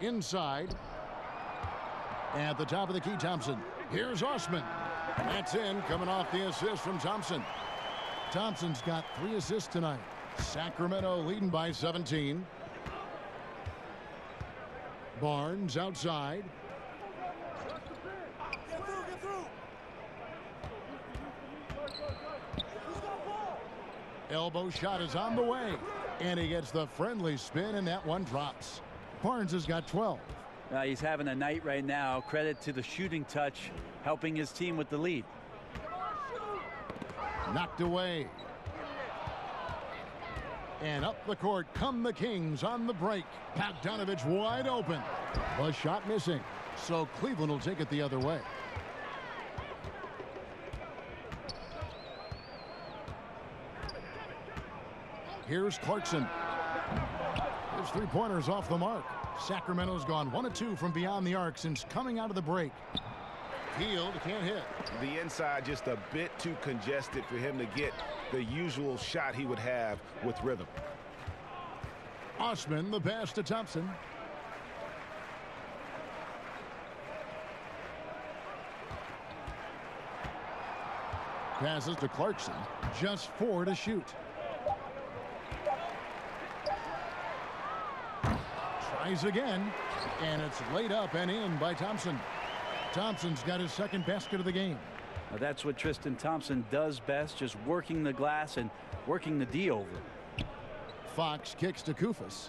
Inside. At the top of the key, Thompson. Here's Osman. That's in, coming off the assist from Thompson. Thompson's got 3 assists tonight. Sacramento leading by 17. Barnes outside. Get through. Elbow shot is on the way. And he gets the friendly spin, and that one drops. Barnes has got 12. He's having a night right now. Credit to the shooting touch, helping his team with the lead. Knocked away. And up the court come the Kings on the break. Bogdanovich wide open. The shot missing. So Cleveland will take it the other way. Here's Clarkson. His 3-pointers off the mark. Sacramento's gone 1 of 2 from beyond the arc since coming out of the break. Field can't hit. The inside just a bit too congested for him to get the usual shot he would have with rhythm. Osman the pass to Thompson. Passes to Clarkson. Just 4 to shoot. Tries again, and it's laid up and in by Thompson. Thompson's got his 2nd basket of the game. Now that's what Tristan Thompson does best, just working the glass and working the D over. Fox kicks to Koufos.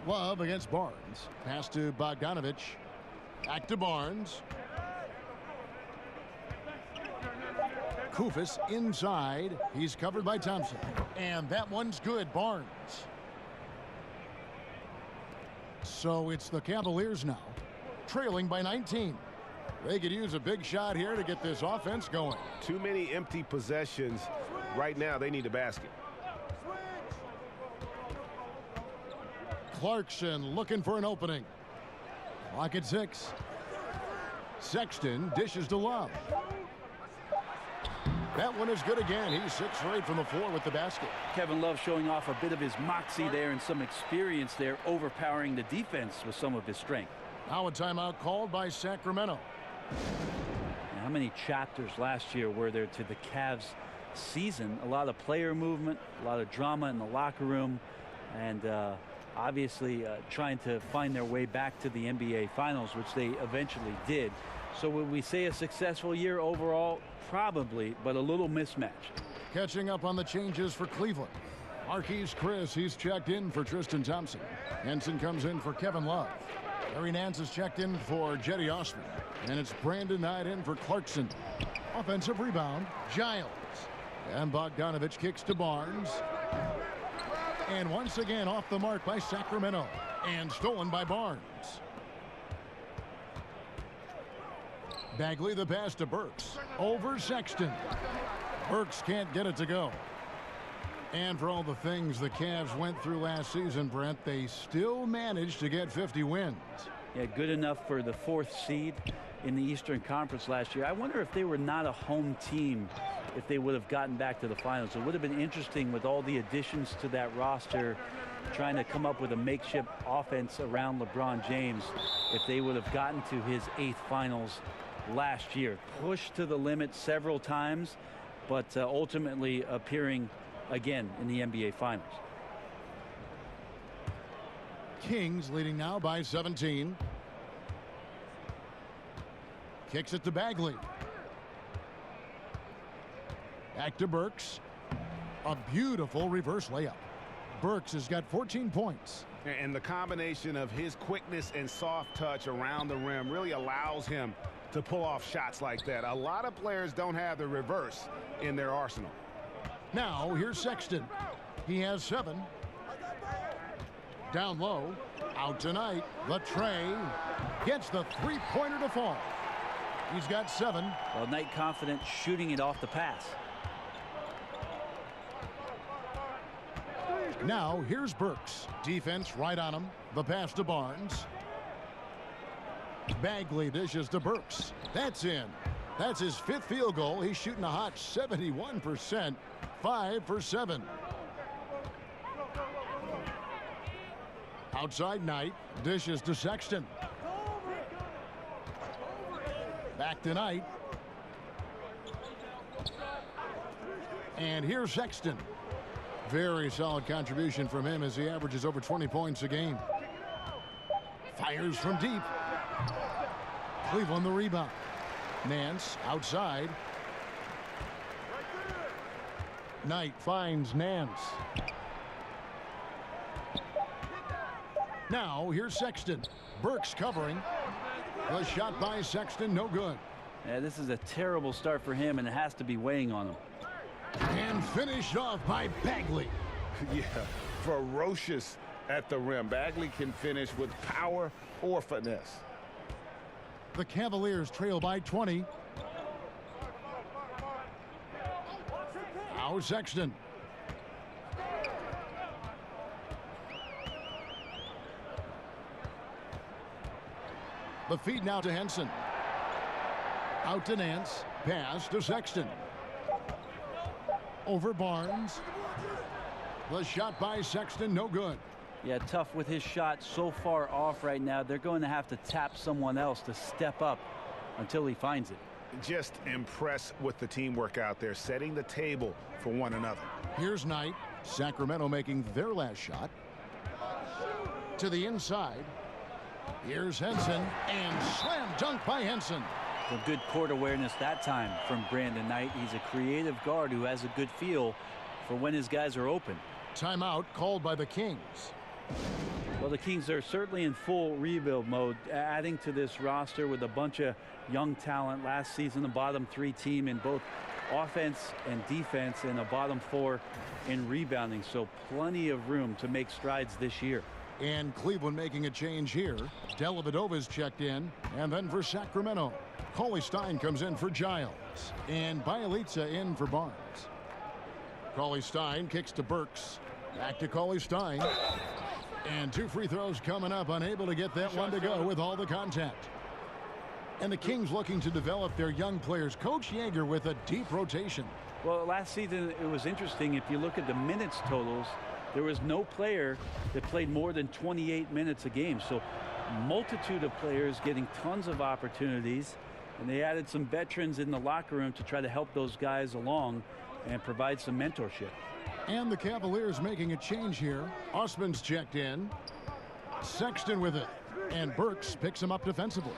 Love against Barnes. Pass to Bogdanovich. Back to Barnes. Koufos inside. He's covered by Thompson. And that one's good. Barnes. So it's the Cavaliers now, trailing by 19. They could use a big shot here to get this offense going. Too many empty possessions. Right now, they need a basket. Clarkson looking for an opening. Clock at 6. Sexton dishes to Love. That one is good again. He's 6 for 8 from the floor with the basket. Kevin Love showing off a bit of his moxie there and some experience there, overpowering the defense with some of his strength. Now a timeout called by Sacramento. How many chapters last year were there to the Cavs season? A lot of player movement, a lot of drama in the locker room, and obviously trying to find their way back to the NBA Finals, which they eventually did. So would we say a successful year overall? Probably, but a little mismatched. Catching up on the changes for Cleveland. Marquise Chris, he's checked in for Tristan Thompson. Henson comes in for Kevin Love. Larry Nance is checked in for Jetty Osman. And it's Brandon Knight in for Clarkson. Offensive rebound, Giles. And Bogdanovich kicks to Barnes. And once again off the mark by Sacramento. And stolen by Barnes. Bagley the pass to Burks. Over Sexton. Burks can't get it to go. And for all the things the Cavs went through last season, Brent, they still managed to get 50 wins. Yeah, good enough for the 4th seed in the Eastern Conference last year. I wonder if they were not a home team, if they would have gotten back to the finals. It would have been interesting with all the additions to that roster, trying to come up with a makeshift offense around LeBron James, if they would have gotten to his 8th finals last year. Pushed to the limit several times, but ultimately appearing again in the NBA Finals. Kings leading now by 17. Kicks it to Bagley. Back to Burks. A beautiful reverse layup. Burks has got 14 points. And the combination of his quickness and soft touch around the rim really allows him to pull off shots like that. A lot of players don't have the reverse in their arsenal. Now here's Sexton. He has 7. Down low. Out tonight. Latrey gets the three-pointer to fall. He's got 7. Well, Knight confident shooting it off the pass. Now here's Burks. Defense right on him. The pass to Barnes. Bagley dishes to Burks. That's in. That's his 5th field goal. He's shooting a hot 71%. 5 for 7. Outside Knight. Dishes to Sexton. Back to Knight. And here's Sexton. Very solid contribution from him as he averages over 20 points a game. Fires from deep. Cleveland the rebound. Nance outside. Knight finds Nance. Now here's Sexton. Burks covering. The shot by Sexton, no good. Yeah, this is a terrible start for him, and it has to be weighing on him. And finished off by Bagley. Yeah, ferocious at the rim. Bagley can finish with power or finesse. The Cavaliers trail by 20. Now Sexton. The feed now to Henson. Out to Nance. Pass to Sexton. Over Barnes. The shot by Sexton, no good. Yeah, tough with his shot so far off right now. They're going to have to tap someone else to step up until he finds it. Just impressed with the teamwork out there, setting the table for one another. Here's Knight. Sacramento making their last shot. To the inside. Here's Henson, and slam dunk by Henson. A good court awareness that time from Brandon Knight. He's a creative guard who has a good feel for when his guys are open. Timeout called by the Kings. Well, the Kings are certainly in full rebuild mode, adding to this roster with a bunch of young talent. Last season, the bottom 3 team in both offense and defense, and a bottom 4 in rebounding. So plenty of room to make strides this year. And Cleveland making a change here. Dellavedova's checked in. And then for Sacramento, Cauley Stein comes in for Giles. And Bielitsa in for Barnes. Cauley Stein kicks to Burks. Back to Cauley Stein. And 2 free throws coming up. Unable to get that one to go with all the contact. And the Kings looking to develop their young players. Coach Yeager with a deep rotation. Well, last season it was interesting. If you look at the minutes totals, there was no player that played more than 28 minutes a game. So multitude of players getting tons of opportunities, and they added some veterans in the locker room to try to help those guys along and provide some mentorship. And the Cavaliers making a change here. Osman's checked in. Sexton with it. And Burks picks him up defensively.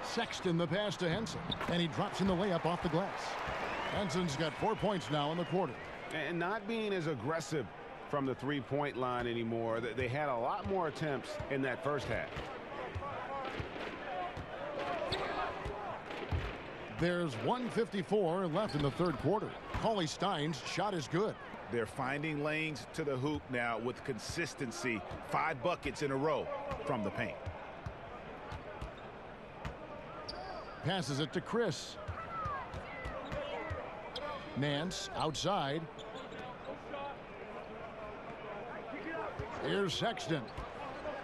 Sexton the pass to Henson. And he drops in the layup off the glass. Henson's got 4 points now in the quarter. And not being as aggressive from the three-point line anymore. They had a lot more attempts in that first half. There's 1:54 left in the third quarter. Cauley Stein's shot is good. They're finding lanes to the hoop now with consistency. 5 buckets in a row from the paint. Passes it to Chris. Nance outside. Here's Sexton.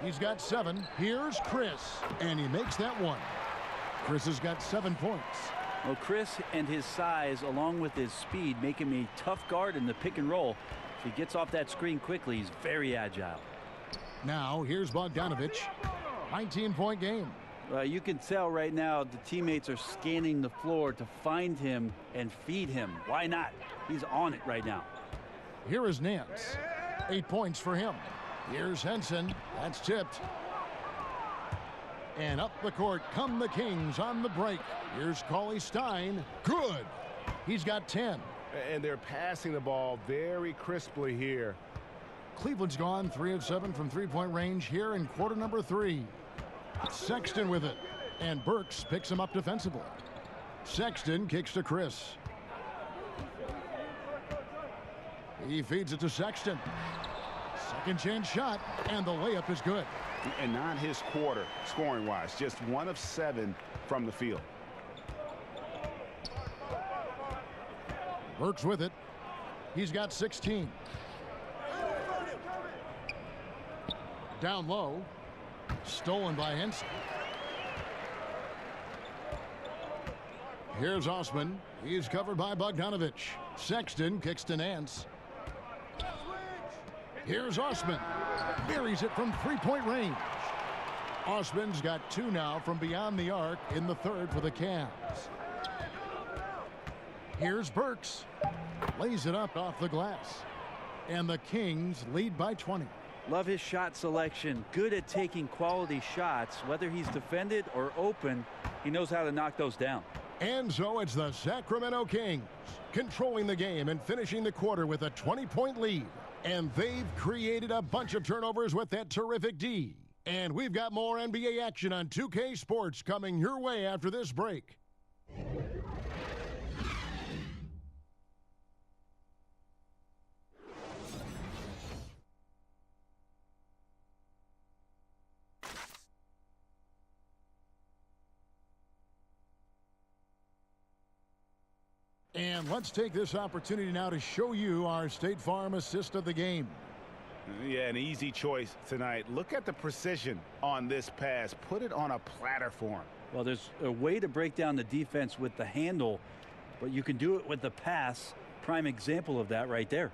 He's got 7. Here's Chris. And he makes that one. Chris has got 7 points. Well, Chris and his size, along with his speed, make him a tough guard in the pick and roll. If he gets off that screen quickly, he's very agile. Now, here's Bogdanovich. 19-point game. You can tell right now the teammates are scanning the floor to find him and feed him. Why not? He's on it right now. Here is Nance. 8 points for him. Here's Henson. That's tipped. And up the court come the Kings on the break. Here's Cauley Stein. Good. He's got 10. And they're passing the ball very crisply here. Cleveland's gone 3 of 7 from three-point range here in quarter number 3. Sexton with it. And Burks picks him up defensively. Sexton kicks to Chris. He feeds it to Sexton. Second chance shot, and the layup is good. And not his quarter, scoring-wise. Just 1 of 7 from the field. Burks with it. He's got 16. Down low. Stolen by Henson. Here's Osman. He's covered by Bogdanovich. Sexton kicks to Nance. Here's Osman. Buries it from three-point range. Osman's got 2 now from beyond the arc in the third for the Cavs. Here's Burks. Lays it up off the glass. And the Kings lead by 20. Love his shot selection. Good at taking quality shots. Whether he's defended or open, he knows how to knock those down. And so it's the Sacramento Kings controlling the game and finishing the quarter with a 20-point lead. And they've created a bunch of turnovers with that terrific D. And we've got more NBA action on 2K Sports coming your way after this break. And let's take this opportunity now to show you our State Farm assist of the game. Yeah, an easy choice tonight. Look at the precision on this pass. Put it on a platter for him. Well, there's a way to break down the defense with the handle, but you can do it with the pass. Prime example of that right there.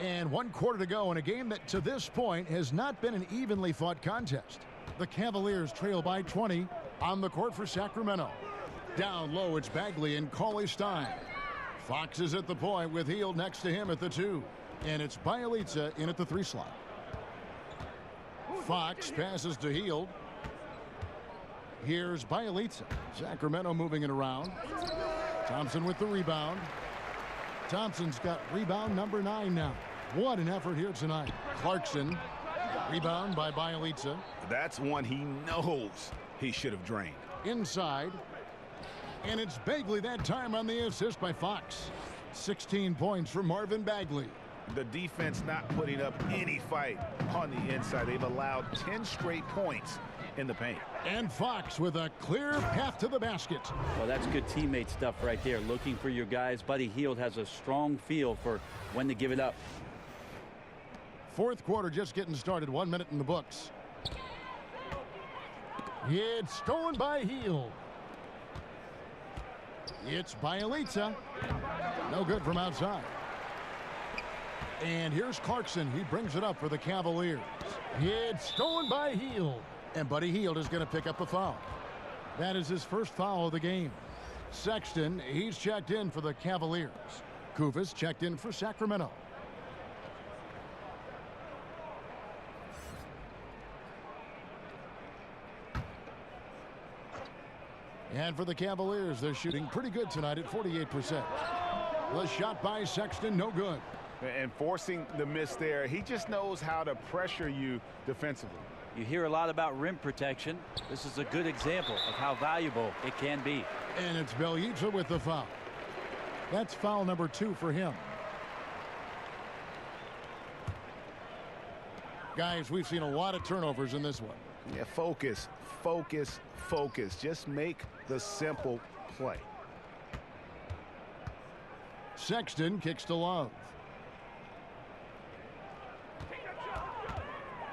And 1 quarter to go in a game that to this point has not been an evenly fought contest. The Cavaliers trail by 20 on the court for Sacramento. Down low, it's Bagley and Cauley Stein. Fox is at the point with Hield next to him at the 2. And it's Bielitsa in at the 3 slot. Fox passes to Hield. Here's Bielitsa. Sacramento moving it around. Thompson with the rebound. Thompson's got rebound number 9 now. What an effort here tonight. Clarkson. Rebound by Bielitsa. That's one he knows he should have drained. Inside. And it's Bagley that time on the assist by Fox. 16 points for Marvin Bagley. The defense not putting up any fight on the inside. They've allowed 10 straight points in the paint. And Fox with a clear path to the basket. Well, that's good teammate stuff right there. Looking for your guys. Buddy Hield has a strong feel for when to give it up. Fourth quarter just getting started. 1 minute in the books. It's stolen by Hield. It's Bielitsa. No good from outside. And here's Clarkson. He brings it up for the Cavaliers. It's stolen by Hield. And Buddy Hield is going to pick up a foul. That is his first foul of the game. Sexton, he's checked in for the Cavaliers. Kufis checked in for Sacramento. And for the Cavaliers, they're shooting pretty good tonight at 48%. The shot by Sexton, no good. And forcing the miss there, he just knows how to pressure you defensively. You hear a lot about rim protection. This is a good example of how valuable it can be. And it's Bjelica with the foul. That's foul number 2 for him. Guys, we've seen a lot of turnovers in this one. Yeah, focus, focus, focus. Just make the simple play. Sexton kicks to Love.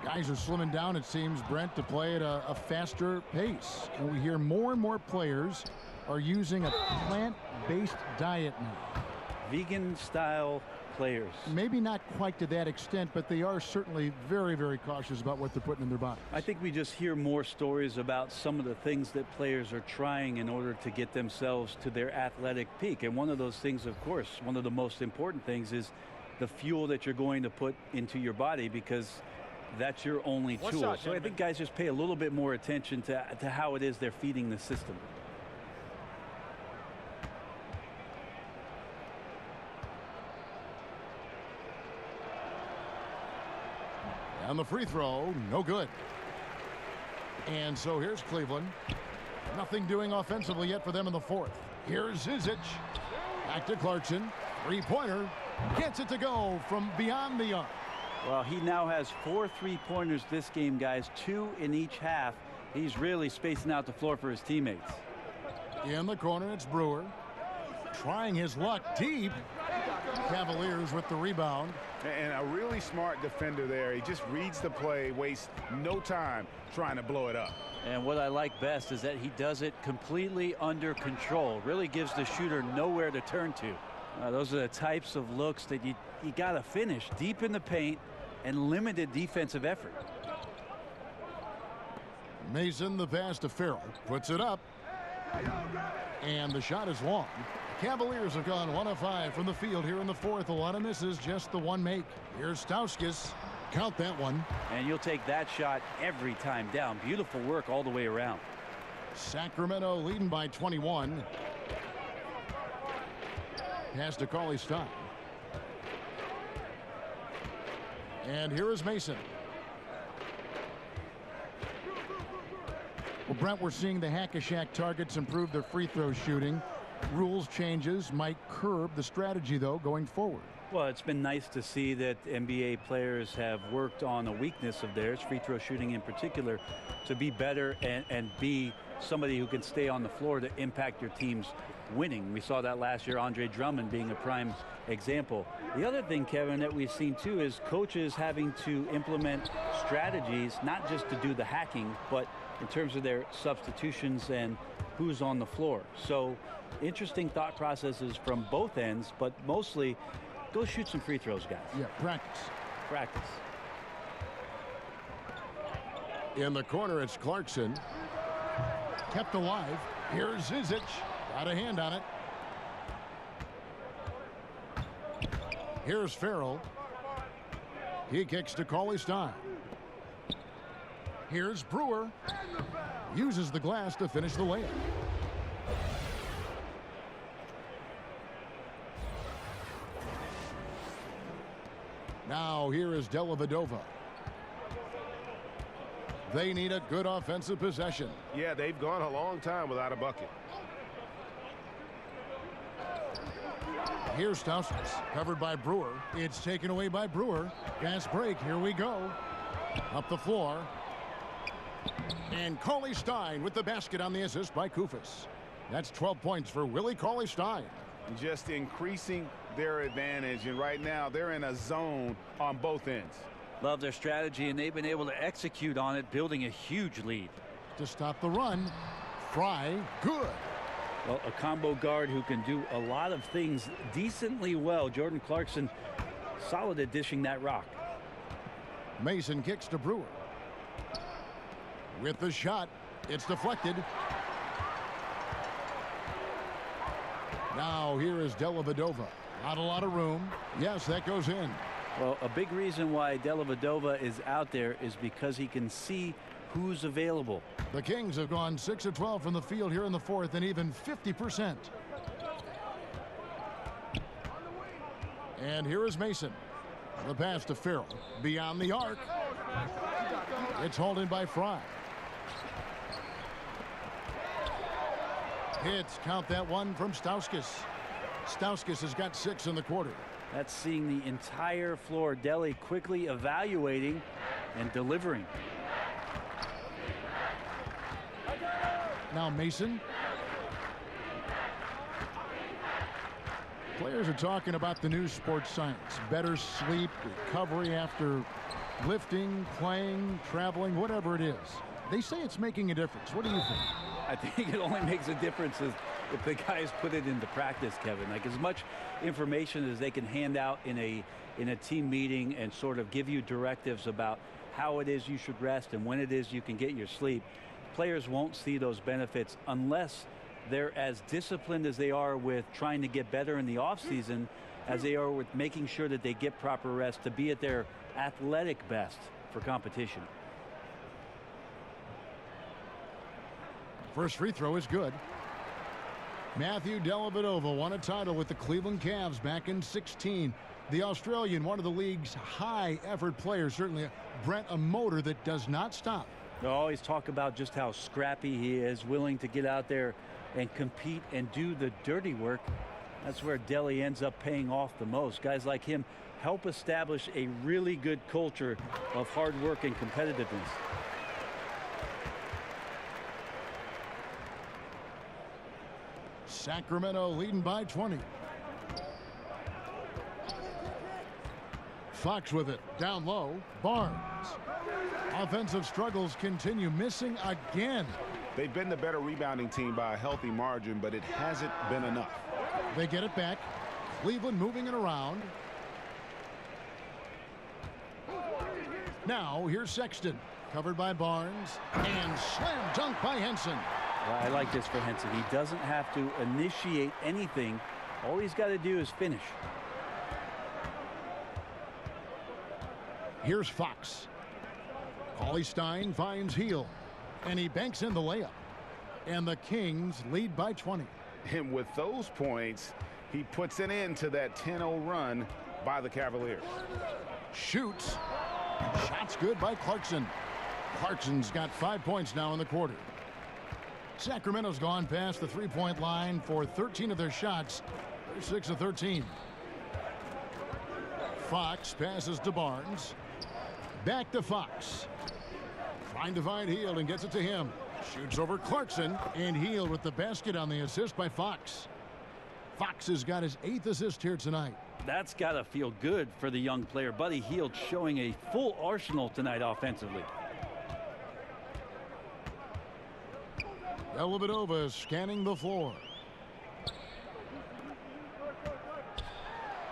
Guys are slimming down, it seems, Brent, to play at a faster pace. And we hear more and more players are using a plant-based diet now. Vegan-style players. Maybe not quite to that extent, but they are certainly very, very cautious about what they're putting in their bodies. I think we just hear more stories about some of the things that players are trying in order to get themselves to their athletic peak. And one of those things, of course, one of the most important things is the fuel that you're going to put into your body, because that's your only tool. So I think guys just pay a little bit more attention to how it is they're feeding the system. On the free throw, no good. And so here's Cleveland. Nothing doing offensively yet for them in the fourth. Here's Zizic. Back to Clarkson. Three-pointer. Gets it to go from beyond the arc. Well, he now has 4 3-pointers this game, guys. 2 in each half. He's really spacing out the floor for his teammates. In the corner, it's Brewer. Trying his luck deep. Cavaliers with the rebound. And a really smart defender there. He just reads the play, wastes no time trying to blow it up. And what I like best is that he does it completely under control. Really gives the shooter nowhere to turn to. Those are the types of looks that you got to finish deep in the paint and limited defensive effort. Mason, the pass to Farrell. Puts it up. And the shot is long. Cavaliers have gone 1 of 5 from the field here in the fourth. A lot of misses, just the one make. Here's Stauskas. Count that one. And you'll take that shot every time down. Beautiful work all the way around. Sacramento leading by 21. Pass to Cauley-Stein. And here is Mason. Well, Brent, we're seeing the hack-a-shack targets improve their free throw shooting. Rules changes might curb the strategy, though, going forward. Well, it's been nice to see that NBA players have worked on a weakness of theirs, free throw shooting in particular, to be better and be somebody who can stay on the floor to impact your team's winning. We saw that last year, Andre Drummond being a prime example. The other thing, Kevin, that we've seen too is coaches having to implement strategies, not just to do the hacking, but in terms of their substitutions and who's on the floor. So interesting thought processes from both ends, but mostly go shoot some free throws, guys. Yeah, practice. Practice. In the corner, it's Clarkson. Kept alive. Here's Zizic. Got a hand on it. Here's Farrell. He kicks to Cauley-Stein. Here's Brewer. Uses the glass to finish the layup. Now here is Dellavedova. They need a good offensive possession. Yeah, they've gone a long time without a bucket. Here's Stauskas, covered by Brewer. It's taken away by Brewer. Fast break, here we go. Up the floor. And Cauley-Stein with the basket on the assist by Koufos. That's 12 points for Willie Cauley-Stein. Just increasing their advantage, and right now they're in a zone on both ends. Love their strategy, and they've been able to execute on it, building a huge lead. To stop the run, Fry, good. Well, a combo guard who can do a lot of things decently well. Jordan Clarkson, solid at dishing that rock. Mason kicks to Brewer. With the shot, it's deflected. Now here is Dellavedova. Not a lot of room. Yes, that goes in. Well, a big reason why Dellavedova is out there is because he can see who's available. The Kings have gone 6 of 12 from the field here in the fourth, and even 50%. And here is Mason. The pass to Farrell. Beyond the arc. It's hauled in by Fry. Hits. Count that one from Stauskas. Stauskas has got 6 in the quarter. That's seeing the entire floor. Delhi quickly evaluating and delivering. Now Mason. Players are talking about the new sports science. Better sleep, recovery after lifting, playing, traveling, whatever it is. They say it's making a difference. What do you think? I think it only makes a difference if the guys put it into practice, Kevin. Like, as much information as they can hand out in a team meeting and sort of give you directives about how it is you should rest and when it is you can get your sleep, players won't see those benefits unless they're as disciplined as they are with trying to get better in the offseason as they are with making sure that they get proper rest to be at their athletic best for competition. First free throw is good. Matthew Dellavedova won a title with the Cleveland Cavs back in 16. The Australian, one of the league's high-effort players, certainly Brent, a motor that does not stop. They always talk about just how scrappy he is, willing to get out there and compete and do the dirty work. That's where Delhi ends up paying off the most. Guys like him help establish a really good culture of hard work and competitiveness. Sacramento leading by 20. Fox with it. Down low. Barnes. Offensive struggles continue. Missing again. They've been the better rebounding team by a healthy margin, but it hasn't been enough. They get it back. Cleveland moving it around. Now here's Sexton. Covered by Barnes. And slam dunk by Henson. Well, I like this for Henson. He doesn't have to initiate anything. All he's got to do is finish. Here's Fox. Cauley Stein finds Heel. And he banks in the layup. And the Kings lead by 20. And with those points, he puts an end to that 10-0 run by the Cavaliers. Shoots. Shots good by Clarkson. Clarkson's got 5 points now in the quarter. Sacramento's gone past the three-point line for 13 of their shots. They're 6 of 13. Fox passes to Barnes. Back to Fox. Trying to find Heel and gets it to him. Shoots over Clarkson, and Heel with the basket on the assist by Fox. Fox has got his 8th assist here tonight. That's got to feel good for the young player. Buddy Hield showing a full arsenal tonight offensively. Dellavedova scanning the floor.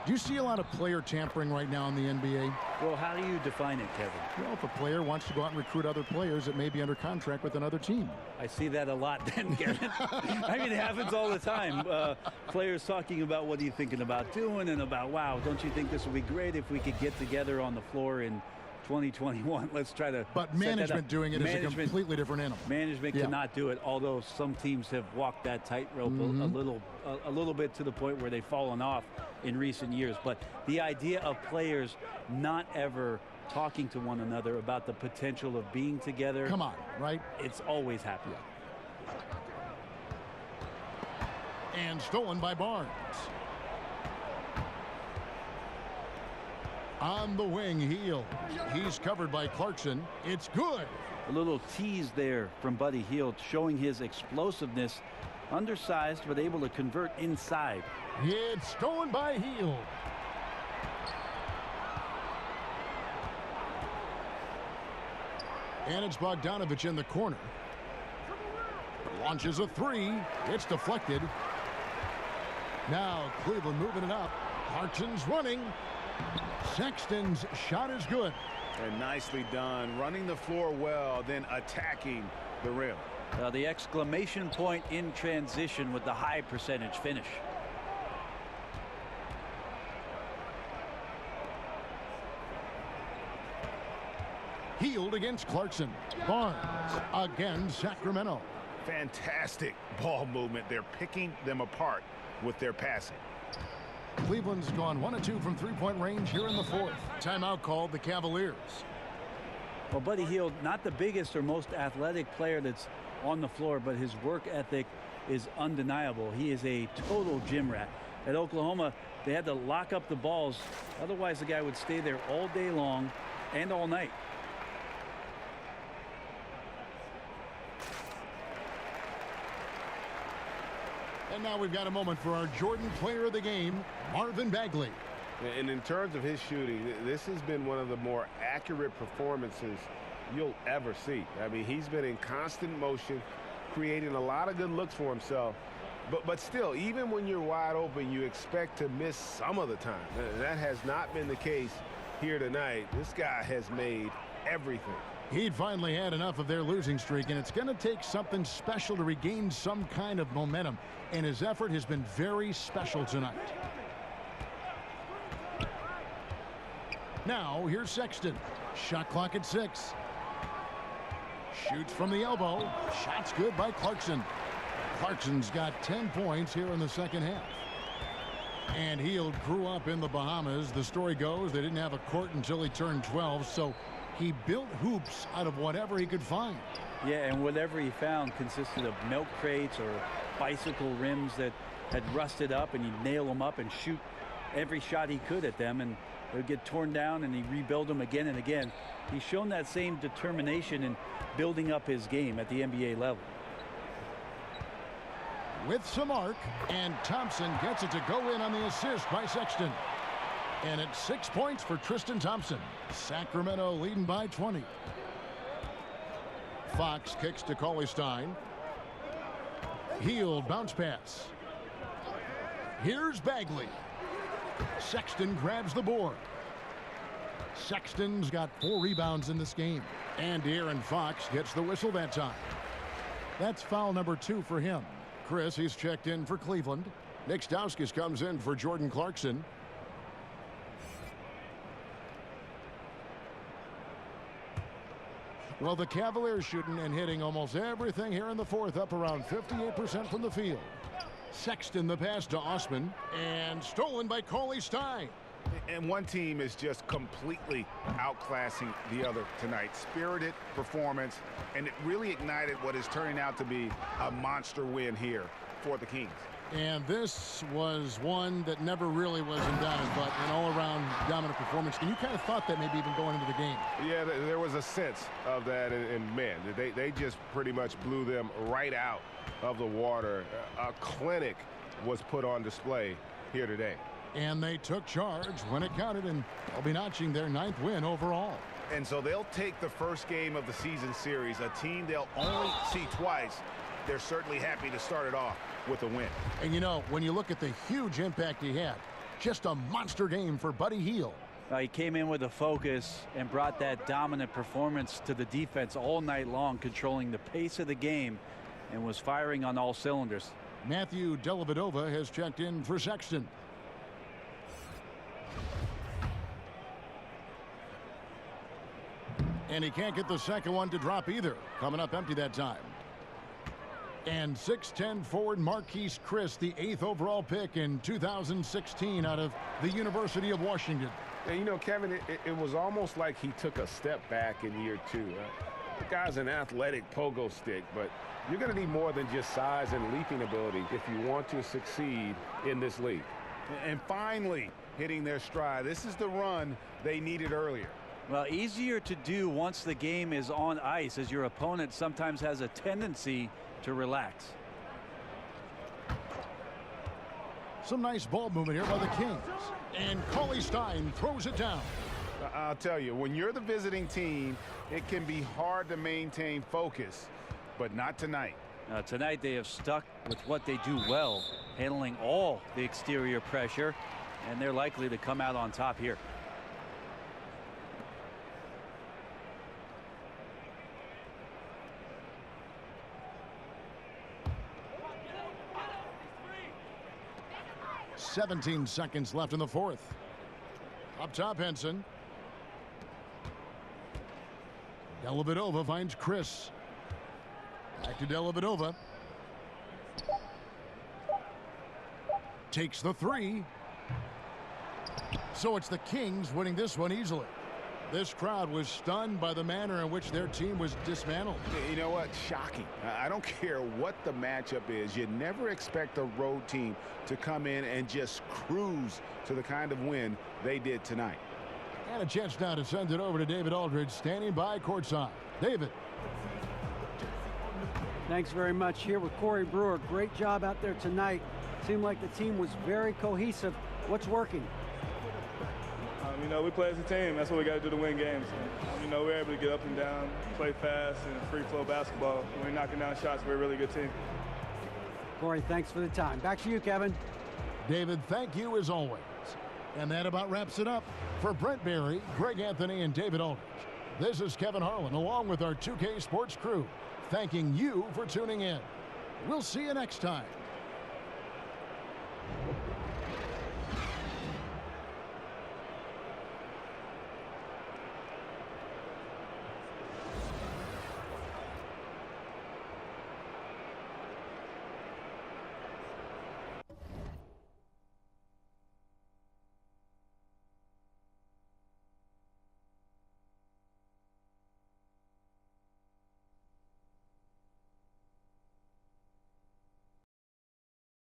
Do you see a lot of player tampering right now in the NBA? Well, how do you define it, Kevin? Well, if a player wants to go out and recruit other players that may be under contract with another team. I see that a lot then, Garrett. I mean, it happens all the time. Players talking about what are you thinking about doing and about, wow, don't you think this would be great if we could get together on the floor in 2021? Let's try to. But management doing it is a completely different animal. Management cannot do it, although some teams have walked that tightrope a little bit to the point where they've fallen off in recent years. But the idea of players not ever talking to one another about the potential of being together. Come on, right? It's always happened. And stolen by Barnes. On the wing, Heel. He's covered by Clarkson. It's good. A little tease there from Buddy Hield, showing his explosiveness. Undersized, but able to convert inside. It's stolen by Heel. And it's Bogdanovich in the corner. Launches a three. It's deflected. Now Cleveland moving it up. Clarkson's running. Sexton's shot is good. And nicely done. Running the floor well, then attacking the rim. The exclamation point in transition with the high percentage finish. Healed against Clarkson. Barnes again, Sacramento. Fantastic ball movement. They're picking them apart with their passing. Cleveland's gone 1 of 2 from three-point range here in the fourth. Timeout called the Cavaliers. Well, Buddy Hield, not the biggest or most athletic player that's on the floor, but his work ethic is undeniable. He is a total gym rat. At Oklahoma, they had to lock up the balls. Otherwise, the guy would stay there all day long and all night. And now we've got a moment for our Jordan player of the game, Marvin Bagley. And in terms of his shooting, this has been one of the more accurate performances you'll ever see. I mean, he's been in constant motion, creating a lot of good looks for himself. But still, even when you're wide open, you expect to miss some of the time. That has not been the case here tonight. This guy has made everything. He'd finally had enough of their losing streak, and it's going to take something special to regain some kind of momentum. And his effort has been very special tonight. Now, here's Sexton. Shot clock at 6. Shoots from the elbow. Shot's good by Clarkson. Clarkson's got 10 points here in the second half. And Hield grew up in the Bahamas. The story goes they didn't have a court until he turned 12, so he built hoops out of whatever he could find. Yeah, and whatever he found consisted of milk crates or bicycle rims that had rusted up, and he'd nail them up and shoot every shot he could at them, and they would get torn down, and he'd rebuild them again and again. He's shown that same determination in building up his game at the NBA level. With some arc, and Thompson gets it to go in on the assist by Sexton. And it's 6 points for Tristan Thompson. Sacramento leading by 20. Fox kicks to Cauley-Stein. Hield bounce pass. Here's Bagley. Sexton grabs the board. Sexton's got 4 rebounds in this game. And De'Aaron Fox gets the whistle that time. That's foul number 2 for him. Chris, he's checked in for Cleveland. Nick Stauskas comes in for Jordan Clarkson. Well, the Cavaliers shooting and hitting almost everything here in the fourth, up around 58% from the field. Sexton the pass to Osman, and stolen by Cauley-Stein. And one team is just completely outclassing the other tonight. Spirited performance, and it really ignited what is turning out to be a monster win here for the Kings. And this was one that never really was in doubt, but an all-around dominant performance. And you kind of thought that maybe even going into the game. Yeah, there was a sense of that, and man, they just pretty much blew them right out of the water. A clinic was put on display here today. And they took charge when it counted, and they'll be notching their 9th win overall. And so they'll take the first game of the season series, a team they'll only see twice. They're certainly happy to start it off with a win. And you know, when you look at the huge impact he had, just a monster game for Buddy Hield. He came in with a focus and brought that dominant performance to the defense all night long, controlling the pace of the game and was firing on all cylinders. Matthew Dellavedova has checked in for Sexton. And he can't get the second one to drop either. Coming up empty that time. And 6'10" forward Marquise Chris, the 8th overall pick in 2016 out of the University of Washington. And you know, Kevin, it was almost like he took a step back in year 2. The guy's an athletic pogo stick, but you're going to need more than just size and leaping ability if you want to succeed in this league. And finally hitting their stride. This is the run they needed earlier. Well, easier to do once the game is on ice, as your opponent sometimes has a tendency to relax. Some nice ball movement here by the Kings. And Cauley-Stein throws it down. I'll tell you, when you're the visiting team, it can be hard to maintain focus, but not tonight. Tonight they have stuck with what they do well, handling all the exterior pressure, and they're likely to come out on top here. "17 seconds left in the fourth. Up top, Henson. Dellavedova finds Chris. Back to Dellavedova. Takes the three. So it's the Kings winning this one easily. This crowd was stunned by the manner in which their team was dismantled. You know what? Shocking. I don't care what the matchup is. You never expect a road team to come in and just cruise to the kind of win they did tonight. And a chance now to send it over to David Aldridge, standing by courtside. David. Thanks very much. Here with Corey Brewer. Great job out there tonight. Seemed like the team was very cohesive. What's working? You know, we play as a team. That's what we got to do to win games. You know, we're able to get up and down, play fast, and free-flow basketball. When we're knocking down shots, we're a really good team. Corey, thanks for the time. Back to you, Kevin. David, thank you as always. And that about wraps it up. For Brent Barry, Greg Anthony, and David Aldridge, this is Kevin Harlan, along with our 2K Sports crew, thanking you for tuning in. We'll see you next time.